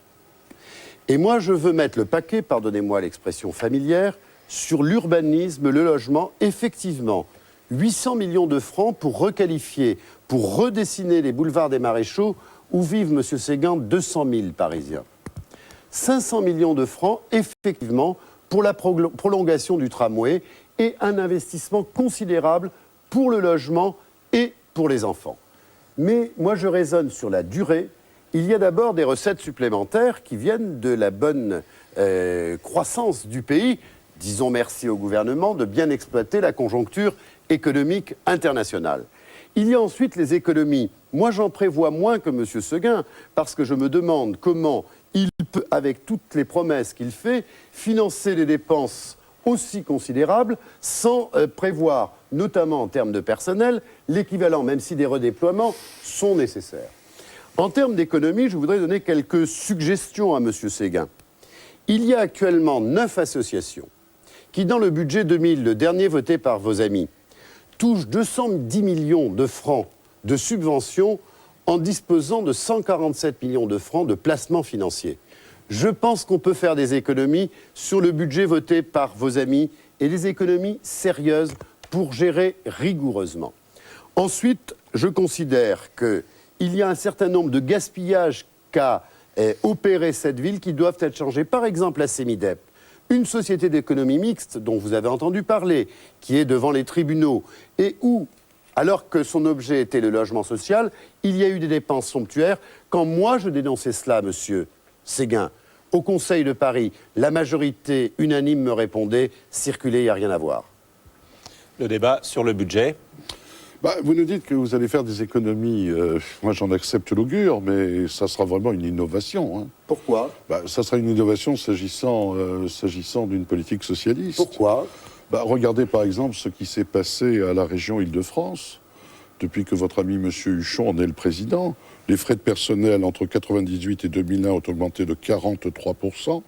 B: Et moi, je veux mettre le paquet, pardonnez-moi l'expression familière, sur l'urbanisme, le logement. Effectivement, 800 millions de francs pour requalifier, pour redessiner les boulevards des Maréchaux où vivent, M. Séguin, 200 000 Parisiens. 500 millions de francs, effectivement, pour la prolongation du tramway et un investissement considérable pour le logement et pour les enfants. Mais moi, je raisonne sur la durée. Il y a d'abord des recettes supplémentaires qui viennent de la bonne croissance du pays. Disons merci au gouvernement de bien exploiter la conjoncture économique internationale. Il y a ensuite les économies. Moi, j'en prévois moins que M. Séguin, parce que je me demande comment il peut, avec toutes les promesses qu'il fait, financer les dépenses aussi considérables sans prévoir, notamment en termes de personnel, l'équivalent, même si des redéploiements sont nécessaires. En termes d'économie, je voudrais donner quelques suggestions à M. Séguin. Il y a actuellement 9 associations qui, dans le budget 2000, le dernier voté par vos amis, touchent 210 millions de francs de subventions en disposant de 147 millions de francs de placements financiers. Je pense qu'on peut faire des économies sur le budget voté par vos amis et des économies sérieuses pour gérer rigoureusement. Ensuite, je considère qu'il y a un certain nombre de gaspillages qu'a opéré cette ville qui doivent être changés. Par exemple, la CEMIDEP, une société d'économie mixte dont vous avez entendu parler, qui est devant les tribunaux et où, alors que son objet était le logement social, il y a eu des dépenses somptuaires. Quand moi je dénonçais cela, monsieur Séguin, au Conseil de Paris, la majorité unanime me répondait « circulez, il n'y a rien à voir ».
C: Le débat sur le budget.
A: Vous nous dites que vous allez faire des économies. Moi, j'en accepte l'augure, mais ça sera vraiment une innovation. Hein.
B: Pourquoi ?
A: Ça sera une innovation s'agissant d'une politique socialiste.
B: Pourquoi ?
A: Regardez par exemple ce qui s'est passé à la région Île-de-France. Depuis que votre ami M. Huchon en est le président, les frais de personnel entre 1998 et 2001 ont augmenté de 43%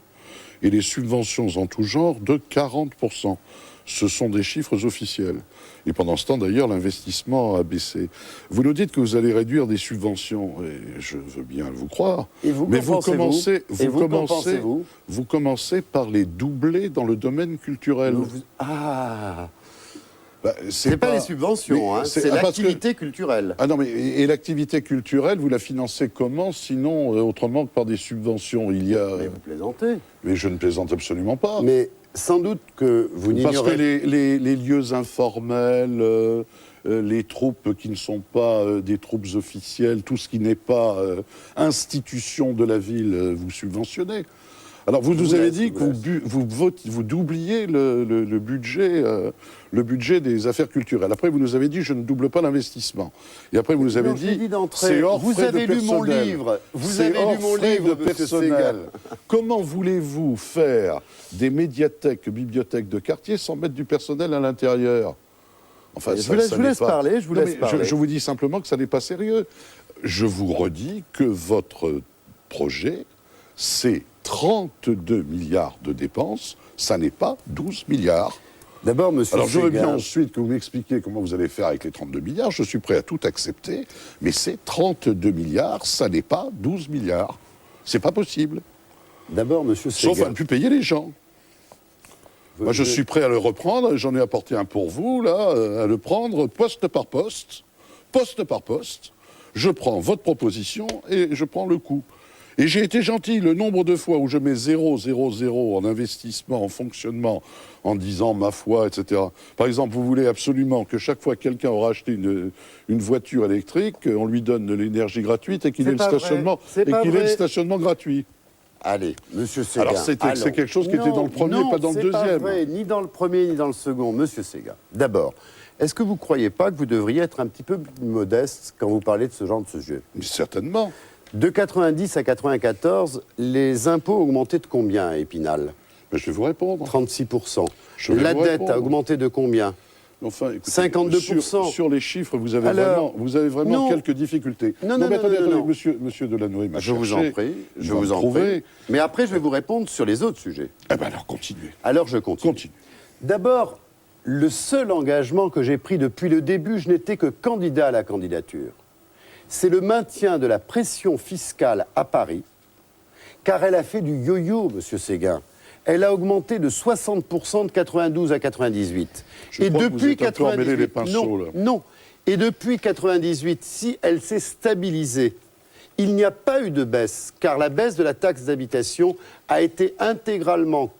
A: et les subventions en tout genre de 40%. Ce sont des chiffres officiels. Et pendant ce temps, d'ailleurs, l'investissement a baissé. Vous nous dites que vous allez réduire des subventions, et je veux bien vous croire.
B: Et vous,
A: mais vous commencez par les doubler dans le domaine culturel.
B: C'est pas les subventions, c'est l'activité culturelle.
A: Ah non, mais et l'activité culturelle, vous la financez comment, sinon autrement que par des subventions ?
B: Mais vous plaisantez.
A: Mais je ne plaisante absolument pas.
B: Mais sans doute que vous n'ignorez...
A: Parce que les lieux informels, les troupes qui ne sont pas des troupes officielles, tout ce qui n'est pas institution de la ville, vous subventionnez. Alors, vous nous avez
B: laisse,
A: dit
B: je
A: que vous doubliez le budget des affaires culturelles. Après, vous nous avez dit je ne double pas l'investissement. Et après, vous nous avez
B: Non, je l'ai dit d'entrée.
A: c'est hors
B: Vous
A: frais
B: avez
A: de
B: lu mon
A: personnel.
B: livre. Vous
A: C'est
B: avez
A: hors
B: lu mon
A: frais
B: livre,
A: de
B: monsieur
A: personnel.
B: Séguin.
A: Comment voulez-vous faire des médiathèques, bibliothèques de quartier sans mettre du personnel à l'intérieur? Enfin,
B: Je vous laisse parler, je vous laisse parler.
A: Je vous dis simplement que ça n'est pas sérieux. Je vous redis que votre projet, c'est 32 milliards de dépenses, ça n'est pas 12 milliards.
B: D'abord, monsieur
A: Alors je veux
B: Séguin,
A: bien ensuite que vous m'expliquiez comment vous allez faire avec les 32 milliards, je suis prêt à tout accepter, mais c'est 32 milliards, ça n'est pas 12 milliards. C'est pas possible.
B: D'abord, monsieur Séguin.
A: Sauf à ne plus payer les gens. Moi, je suis prêt à le reprendre. J'en ai apporté un pour vous, là, à le prendre poste par poste. Poste par poste. Je prends votre proposition et je prends le coût. Et j'ai été gentil. Le nombre de fois où je mets 0, 0, 0 en investissement, en fonctionnement, en disant ma foi, etc. Par exemple, vous voulez absolument que chaque fois que quelqu'un aura acheté une voiture électrique, on lui donne l'énergie gratuite et qu'il ait le stationnement gratuit.
B: Allez, monsieur Séguin.
A: Alors, c'est quelque chose qui était dans le premier, pas dans le deuxième.
B: Non, c'est pas vrai, ni dans le premier, ni dans le second, monsieur Séguin. D'abord, est-ce que vous ne croyez pas que vous devriez être un petit peu plus modeste quand vous parlez de ce genre de sujet?
A: Mais certainement.
B: De 90 à 94, les impôts ont augmenté de combien à Épinal?
A: Mais je vais vous répondre.
B: 36%.
A: Je vais
B: La
A: vous
B: dette
A: répondre.
B: a augmenté de combien?
A: Enfin, écoutez,
B: 52%.
A: Sur les chiffres, vous avez
B: Alors,
A: vraiment
B: non.
A: quelques difficultés.
B: Non,
A: mais attendez,
B: non.
A: Monsieur Delanoë m'a
B: Je vous
A: cherché,
B: en prie,
A: il
B: je
A: va
B: vous
A: me
B: en
A: prouver.
B: prie. Mais après, je vais vous répondre sur les autres sujets.
A: Eh bien alors, continuez.
B: Alors, je continue.
A: Continue.
B: D'abord, le seul engagement que j'ai pris depuis le début, je n'étais que candidat à la candidature. C'est le maintien de la pression fiscale à Paris, car elle a fait du yo-yo, monsieur Séguin. Elle a augmenté de 60% de 92 à 98.
A: Je crois que vous êtes un peu emmêlé les pinceaux, là.
B: Non. Et depuis 98, si elle s'est stabilisée, il n'y a pas eu de baisse, car la baisse de la taxe d'habitation a été intégralement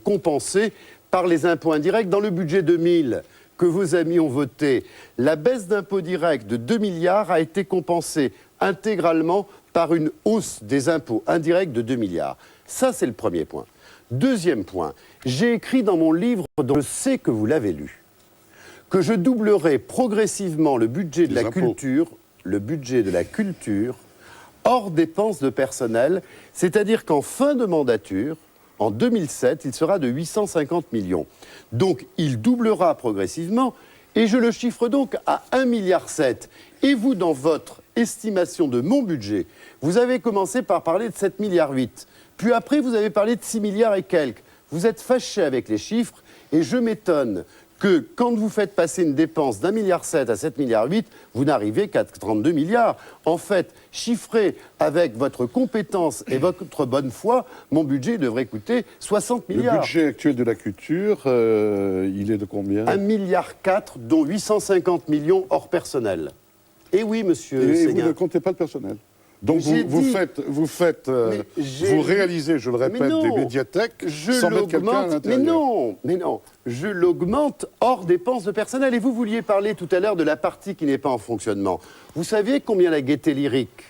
B: compensée par les impôts indirects dans le budget 2000 que vos amis ont voté. La baisse d'impôts directs de 2 milliards a été compensée intégralement par une hausse des impôts indirects de 2 milliards. Ça, c'est le premier point. Deuxième point, j'ai écrit dans mon livre, dont je sais que vous l'avez lu, que je doublerai progressivement le budget de la culture, hors dépenses de personnel, c'est-à-dire qu'en fin de mandature, en 2007, il sera de 850 millions. Donc, il doublera progressivement, et je le chiffre donc à 1,7 milliard. Et vous, dans votre estimation de mon budget, vous avez commencé par parler de 7,8 milliards. Puis après, vous avez parlé de 6 milliards et quelques. Vous êtes fâché avec les chiffres, et je m'étonne que quand vous faites passer une dépense d'1,7 milliard à 7,8 milliards, vous n'arrivez qu'à 32 milliards. En fait, chiffré avec votre compétence et votre bonne foi, mon budget devrait coûter 60 milliards.
A: Le budget actuel de la culture, il est de combien?
B: 1,4 milliard, dont 850 millions hors personnel. Et oui, monsieur
A: Et vous
B: Séguin.
A: ne comptez pas le personnel. Donc
B: J'ai
A: vous réalisez, je le répète, des médiathèques sans mettre quelqu'un à l'intérieur.
B: Mais non, je l'augmente hors dépenses de personnel. Et vous vouliez parler tout à l'heure de la partie qui n'est pas en fonctionnement. Vous saviez combien la Gaîté Lyrique,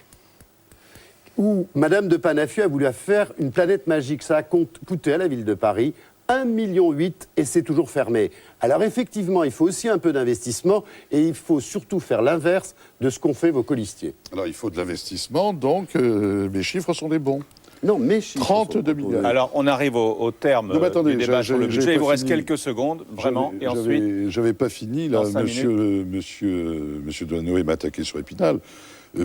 B: où Madame de Panafieux a voulu faire une planète magique, ça a coûté à la ville de Paris 1,8 million et c'est toujours fermé. Alors effectivement, il faut aussi un peu d'investissement et il faut surtout faire l'inverse de ce qu'ont fait vos colistiers.
A: Alors il faut de l'investissement, donc mes chiffres sont les bons.
B: Non, mes chiffres
A: 32 milliards.
C: Alors, on arrive au terme
A: Non, mais attendez,
C: du débat sur le
A: j'ai
C: budget. Il
A: pas
C: vous reste
A: fini.
C: quelques secondes, vraiment. Et ensuite,
A: j'avais pas fini, là,
C: dans 5
A: monsieur Delanoë m'a attaqué sur Épinal.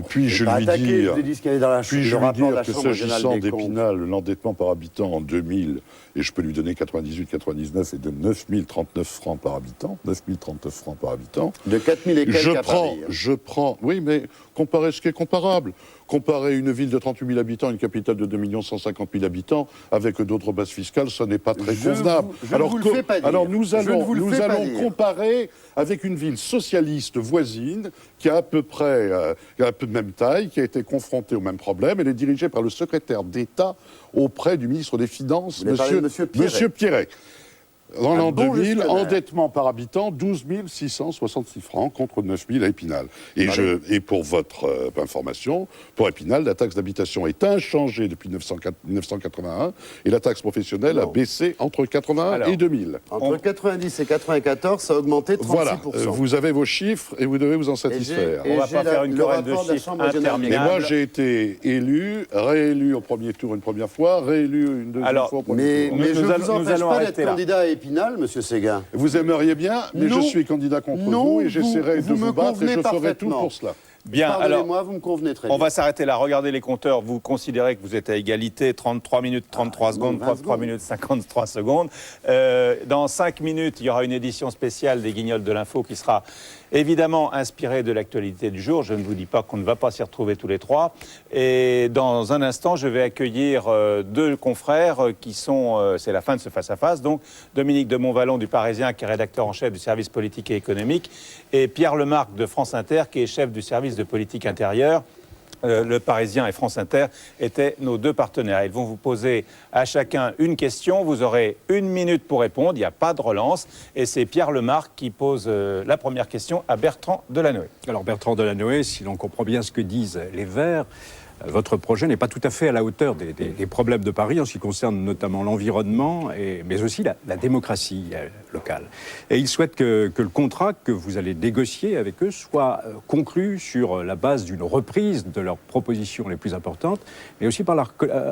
A: Puis-je
B: Pas
A: lui
B: attaqué, je
A: dire,
B: vous ai dit ce qu'il y avait dans
A: puis-je
B: le
A: lui
B: rapport de la
A: dire que
B: Chambre régionale
A: s'agissant
B: des comptes.
A: d'Épinal, l'endettement par habitant en 2000, et je peux lui donner 98, 99, est de 9 039 francs par habitant, 9 039 francs par habitant.
B: De 4 000 et quelques à Paris.
A: Je prends, oui, mais comparez ce qui est comparable. Comparer une ville de 38 000 habitants à une capitale de 2 150 000 habitants avec d'autres bases fiscales, ça n'est pas très convenable.
B: Je ne vous le fais pas dire.
A: Alors nous
B: Je ne
A: allons,
B: vous le fais pas dire.
A: comparer avec une ville socialiste voisine qui a à peu près un peu de même taille, qui a été confrontée au même problème. Elle est dirigée par le secrétaire d'État auprès du ministre des Finances,
B: Vous voulez parler de Monsieur Pierret.
A: Monsieur Pierret. Dans l'an
B: bon
A: 2000,
B: gestionnaire.
A: endettement par habitant, 12 666 francs contre 9 000 à Épinal. Et pour votre information, pour Épinal, la taxe d'habitation est inchangée depuis 1981 et la taxe professionnelle a baissé entre 81 et 2000.
B: Entre 90 et 94, ça a augmenté 36%.
A: Voilà, vous avez vos chiffres et vous devez vous en satisfaire.
C: On va pas faire une querelle de chiffres interminable.
A: Et moi, j'ai été élu, réélu au premier tour une première fois, réélu une deuxième fois au premier tour.
B: Mais je ne vous
C: nous
B: empêche
C: allons
B: pas d'être
C: arrêter là.
B: candidat à Épinal, monsieur Séguin.
A: Vous aimeriez bien, mais
B: Non.
A: je suis candidat contre
B: Non,
A: vous et j'essaierai de
B: vous me
A: vous battre et
B: convenez
A: je ferai tout
B: parfaitement.
A: pour cela.
C: Bien, alors,
B: Pardonnez-moi, vous me convenez très bien.
C: on va s'arrêter là. Regardez les compteurs. Vous considérez que vous êtes à égalité. 33 minutes 33 secondes,
B: 20
C: 33
B: secondes.
C: minutes 53 secondes. Dans 5 minutes, il y aura une édition spéciale des Guignols de l'Info qui sera évidemment inspirée de l'actualité du jour. Je ne vous dis pas qu'on ne va pas s'y retrouver tous les trois. Et dans un instant, je vais accueillir deux confrères qui sont... c'est la fin de ce face-à-face. Donc, Dominique de Montvalon du Parisien, qui est rédacteur en chef du service politique et économique, et Pierre Lemarque de France Inter, qui est chef du service de politique intérieure. Le Parisien et France Inter étaient nos deux partenaires. Ils vont vous poser à chacun une question. Vous aurez 1 minute pour répondre. Il n'y a pas de relance. Et c'est Pierre Lemarque qui pose la première question à Bertrand Delanoë.
D: Alors Bertrand Delanoë, si l'on comprend bien ce que disent les Verts, votre projet n'est pas tout à fait à la hauteur des problèmes de Paris en ce qui concerne notamment l'environnement, mais aussi la démocratie locale. Et ils souhaitent que le contrat que vous allez négocier avec eux soit conclu sur la base d'une reprise de leurs propositions les plus importantes, mais aussi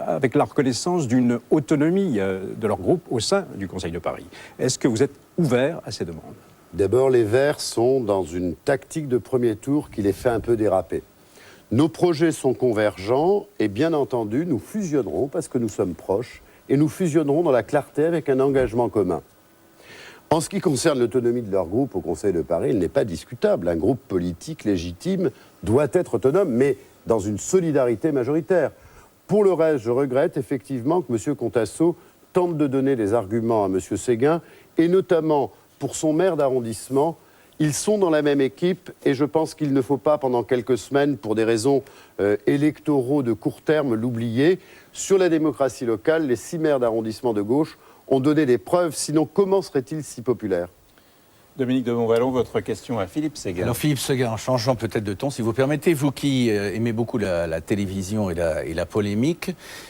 D: avec la reconnaissance d'une autonomie de leur groupe au sein du Conseil de Paris. Est-ce que vous êtes ouvert à ces demandes ?
B: D'abord, les Verts sont dans une tactique de premier tour qui les fait un peu déraper. Nos projets sont convergents et bien entendu, nous fusionnerons parce que nous sommes proches et nous fusionnerons dans la clarté avec un engagement commun. En ce qui concerne l'autonomie de leur groupe au Conseil de Paris, il n'est pas discutable. Un groupe politique légitime doit être autonome, mais dans une solidarité majoritaire. Pour le reste, je regrette effectivement que M. Contasso tente de donner des arguments à M. Séguin, et notamment pour son maire d'arrondissement. Ils sont dans la même équipe et je pense qu'il ne faut pas, pendant quelques semaines, pour des raisons électoraux de court terme, l'oublier. Sur la démocratie locale, les 6 maires d'arrondissement de gauche ont donné des preuves. Sinon, comment seraient-ils si populaires ?
C: Dominique de Montvalon, votre question à Philippe Séguin.
E: Alors Philippe Séguin, en changeant peut-être de ton, si vous permettez, vous qui aimez beaucoup la télévision et la polémique,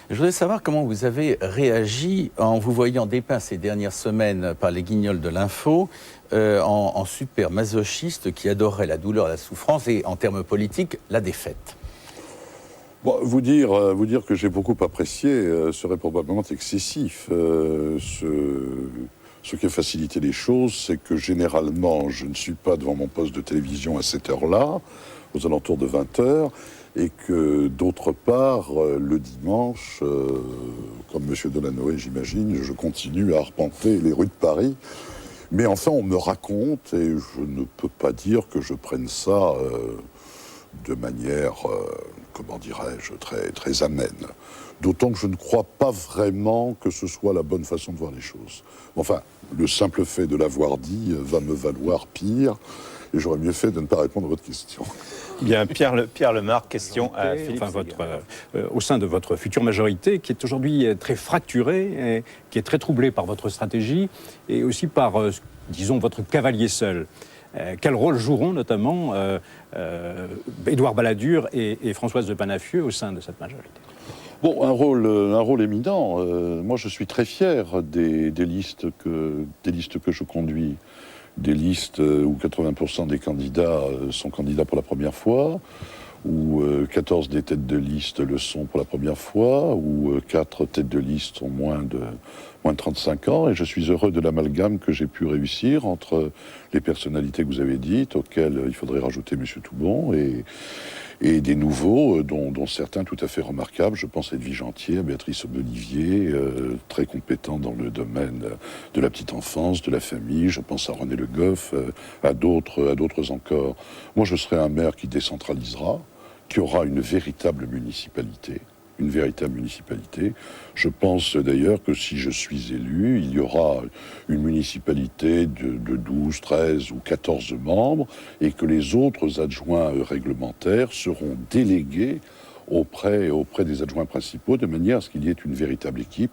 E: je voudrais savoir comment vous avez réagi en vous voyant dépeint ces dernières semaines par les Guignols de l'Info en super masochiste qui adorerait la douleur, la souffrance et, en termes politiques, la défaite.
A: Bon, vous dire que j'ai beaucoup apprécié serait probablement excessif. Ce qui a facilité les choses, c'est que généralement, je ne suis pas devant mon poste de télévision à cette heure-là, aux alentours de 20h, et que d'autre part, le dimanche, comme M. Delanoë, j'imagine, je continue à arpenter les rues de Paris. Mais enfin, on me raconte, et je ne peux pas dire que je prenne ça de manière, comment dirais-je, très, très amène. D'autant que je ne crois pas vraiment que ce soit la bonne façon de voir les choses. Enfin, le simple fait de l'avoir dit va me valoir pire, et j'aurais mieux fait de ne pas répondre à votre question.
C: Bien, Pierre Lemarque, question à Philippe Séguin.
D: Au sein de votre future majorité, qui est aujourd'hui très fracturée, et qui est très troublée par votre stratégie, et aussi par, disons, votre cavalier seul. Quel rôle joueront notamment Édouard Balladur et Françoise de Panafieux au sein de cette majorité ?
A: Bon, un rôle éminent. Moi, je suis très fier des listes que je conduis. Des listes où 80% des candidats sont candidats pour la première fois, où 14 des têtes de liste le sont pour la première fois, où 4 têtes de liste ont moins de 35 ans. Et je suis heureux de l'amalgame que j'ai pu réussir entre les personnalités que vous avez dites, auxquelles il faudrait rajouter M. Toubon, et des nouveaux, dont certains tout à fait remarquables. Je pense à Edwige Antier, à Béatrice Obelivier, très compétent dans le domaine de la petite enfance, de la famille. Je pense à René Le Goff, à d'autres encore. Moi, je serai un maire qui décentralisera, qui aura une véritable municipalité. Je pense d'ailleurs que si je suis élu, il y aura une municipalité de 12, 13 ou 14 membres et que les autres adjoints réglementaires seront délégués auprès des adjoints principaux, de manière à ce qu'il y ait une véritable équipe.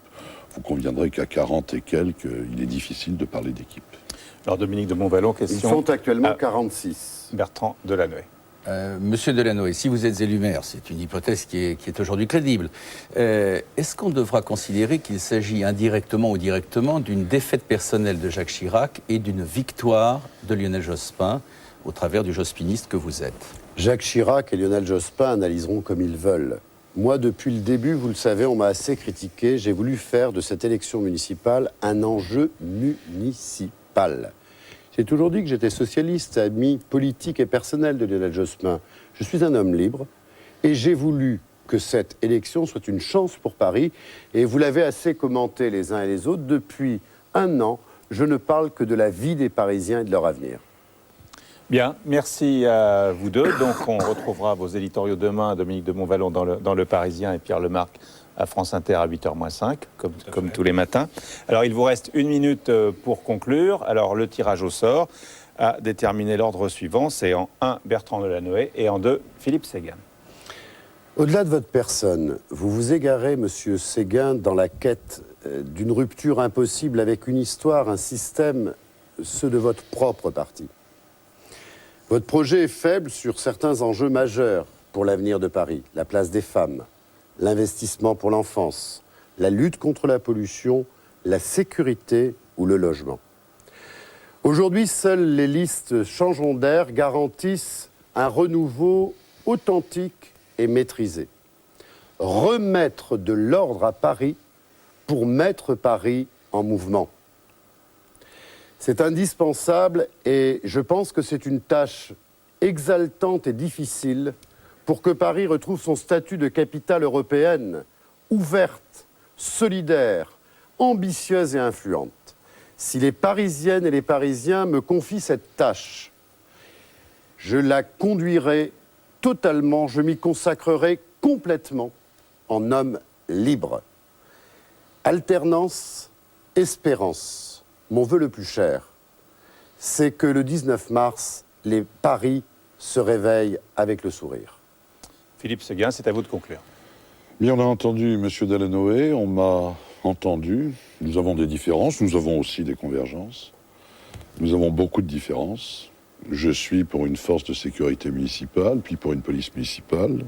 A: Vous conviendrez qu'à 40 et quelques, il est difficile de parler d'équipe.
C: Alors Dominique de Montvalon, question.
B: Ils sont actuellement 46.
C: Bertrand Delanoë.
E: Monsieur Delanoë, si vous êtes élu maire, c'est une hypothèse qui est aujourd'hui crédible. Est-ce qu'on devra considérer qu'il s'agit indirectement ou directement d'une défaite personnelle de Jacques Chirac et d'une victoire de Lionel Jospin au travers du jospiniste que vous êtes?
B: Jacques Chirac et Lionel Jospin analyseront comme ils veulent. Moi, depuis le début, vous le savez, on m'a assez critiqué. J'ai voulu faire de cette élection municipale un enjeu municipal. J'ai toujours dit que j'étais socialiste, ami politique et personnel de Lionel Jospin. Je suis un homme libre et j'ai voulu que cette élection soit une chance pour Paris. Et vous l'avez assez commenté les uns et les autres. Depuis un an, je ne parle que de la vie des Parisiens et de leur avenir.
C: Bien, merci à vous deux. Donc on retrouvera vos éditoriaux demain, Dominique de Montvalon dans le Parisien et Pierre Lemarque à France Inter à 8h moins 5, comme tous les matins. Alors il vous reste 1 minute pour conclure. Alors le tirage au sort a déterminé l'ordre suivant. C'est en 1, Bertrand Delanoë, et en 2, Philippe Séguin.
B: Au-delà de votre personne, vous vous égarez, monsieur Séguin, dans la quête d'une rupture impossible avec une histoire, un système, ceux de votre propre parti. Votre projet est faible sur certains enjeux majeurs pour l'avenir de Paris. La place des femmes, l'investissement pour l'enfance, la lutte contre la pollution, la sécurité ou le logement. Aujourd'hui, seules les listes Changeons d'air garantissent un renouveau authentique et maîtrisé. Remettre de l'ordre à Paris pour mettre Paris en mouvement. C'est indispensable et je pense que c'est une tâche exaltante et difficile pour que Paris retrouve son statut de capitale européenne, ouverte, solidaire, ambitieuse et influente. Si les Parisiennes et les Parisiens me confient cette tâche, je la conduirai totalement, je m'y consacrerai complètement en homme libre. Alternance, espérance. Mon vœu le plus cher, c'est que le 19 mars, les Paris se réveillent avec le sourire.
C: Philippe Séguin, c'est à vous de conclure.
A: Bien, on a entendu M. Delanoë, on m'a entendu. Nous avons des différences, nous avons aussi des convergences. Nous avons beaucoup de différences. Je suis pour une force de sécurité municipale, puis pour une police municipale.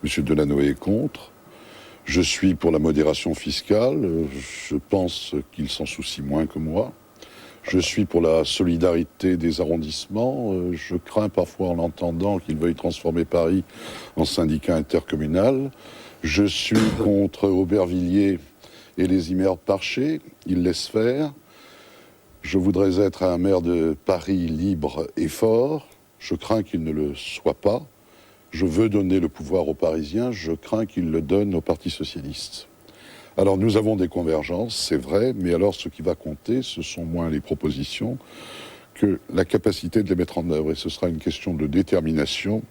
A: M. Delanoë est contre. Je suis pour la modération fiscale. Je pense qu'il s'en soucie moins que moi. Je suis pour la solidarité des arrondissements. Je crains parfois en l'entendant qu'il veuille transformer Paris en syndicat intercommunal. Je suis contre Aubervilliers et les immeubles Parcher. Il laisse faire. Je voudrais être un maire de Paris libre et fort. Je crains qu'il ne le soit pas. Je veux donner le pouvoir aux Parisiens. Je crains qu'il le donne au Parti socialiste. Alors nous avons des convergences, c'est vrai, mais alors ce qui va compter, ce sont moins les propositions que la capacité de les mettre en œuvre. Et ce sera une question de détermination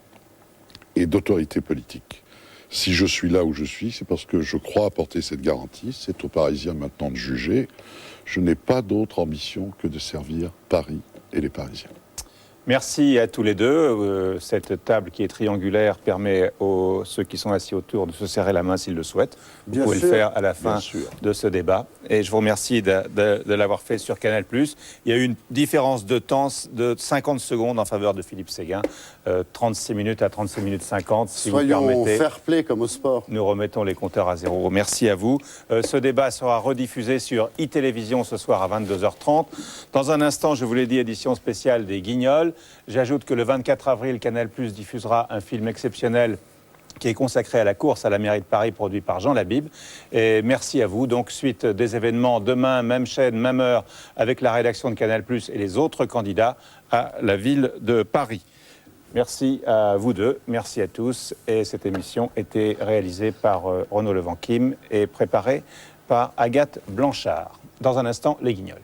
A: et d'autorité politique. Si je suis là où je suis, c'est parce que je crois apporter cette garantie. C'est aux Parisiens maintenant de juger. Je n'ai pas d'autre ambition que de servir Paris et les Parisiens.
C: Merci à tous les deux. Cette table qui est triangulaire permet aux ceux qui sont assis autour de se serrer la main s'ils le souhaitent. Vous pouvez le faire à la fin de ce débat. Et je vous remercie de l'avoir fait sur Canal+. Il y a eu une différence de temps de 50 secondes en faveur de Philippe Séguin. 36 minutes à 36 minutes 50, si
B: Soyons
C: vous permettez.
B: fair play comme au sport.
C: Nous remettons les compteurs à zéro. Merci à vous. Ce débat sera rediffusé sur iTélévision ce soir à 22h30. Dans un instant, je vous l'ai dit, édition spéciale des Guignols. J'ajoute que le 24 avril, Canal+ diffusera un film exceptiennel qui est consacré à la course à la mairie de Paris, produit par Jean Labib. Et merci à vous. Donc, suite des événements, demain, même chaîne, même heure, avec la rédaction de Canal+ et les autres candidats à la ville de Paris. Merci à vous deux, merci à tous. Et cette émission était réalisée par Renaud Levanquim et préparée par Agathe Blanchard. Dans un instant, les Guignols.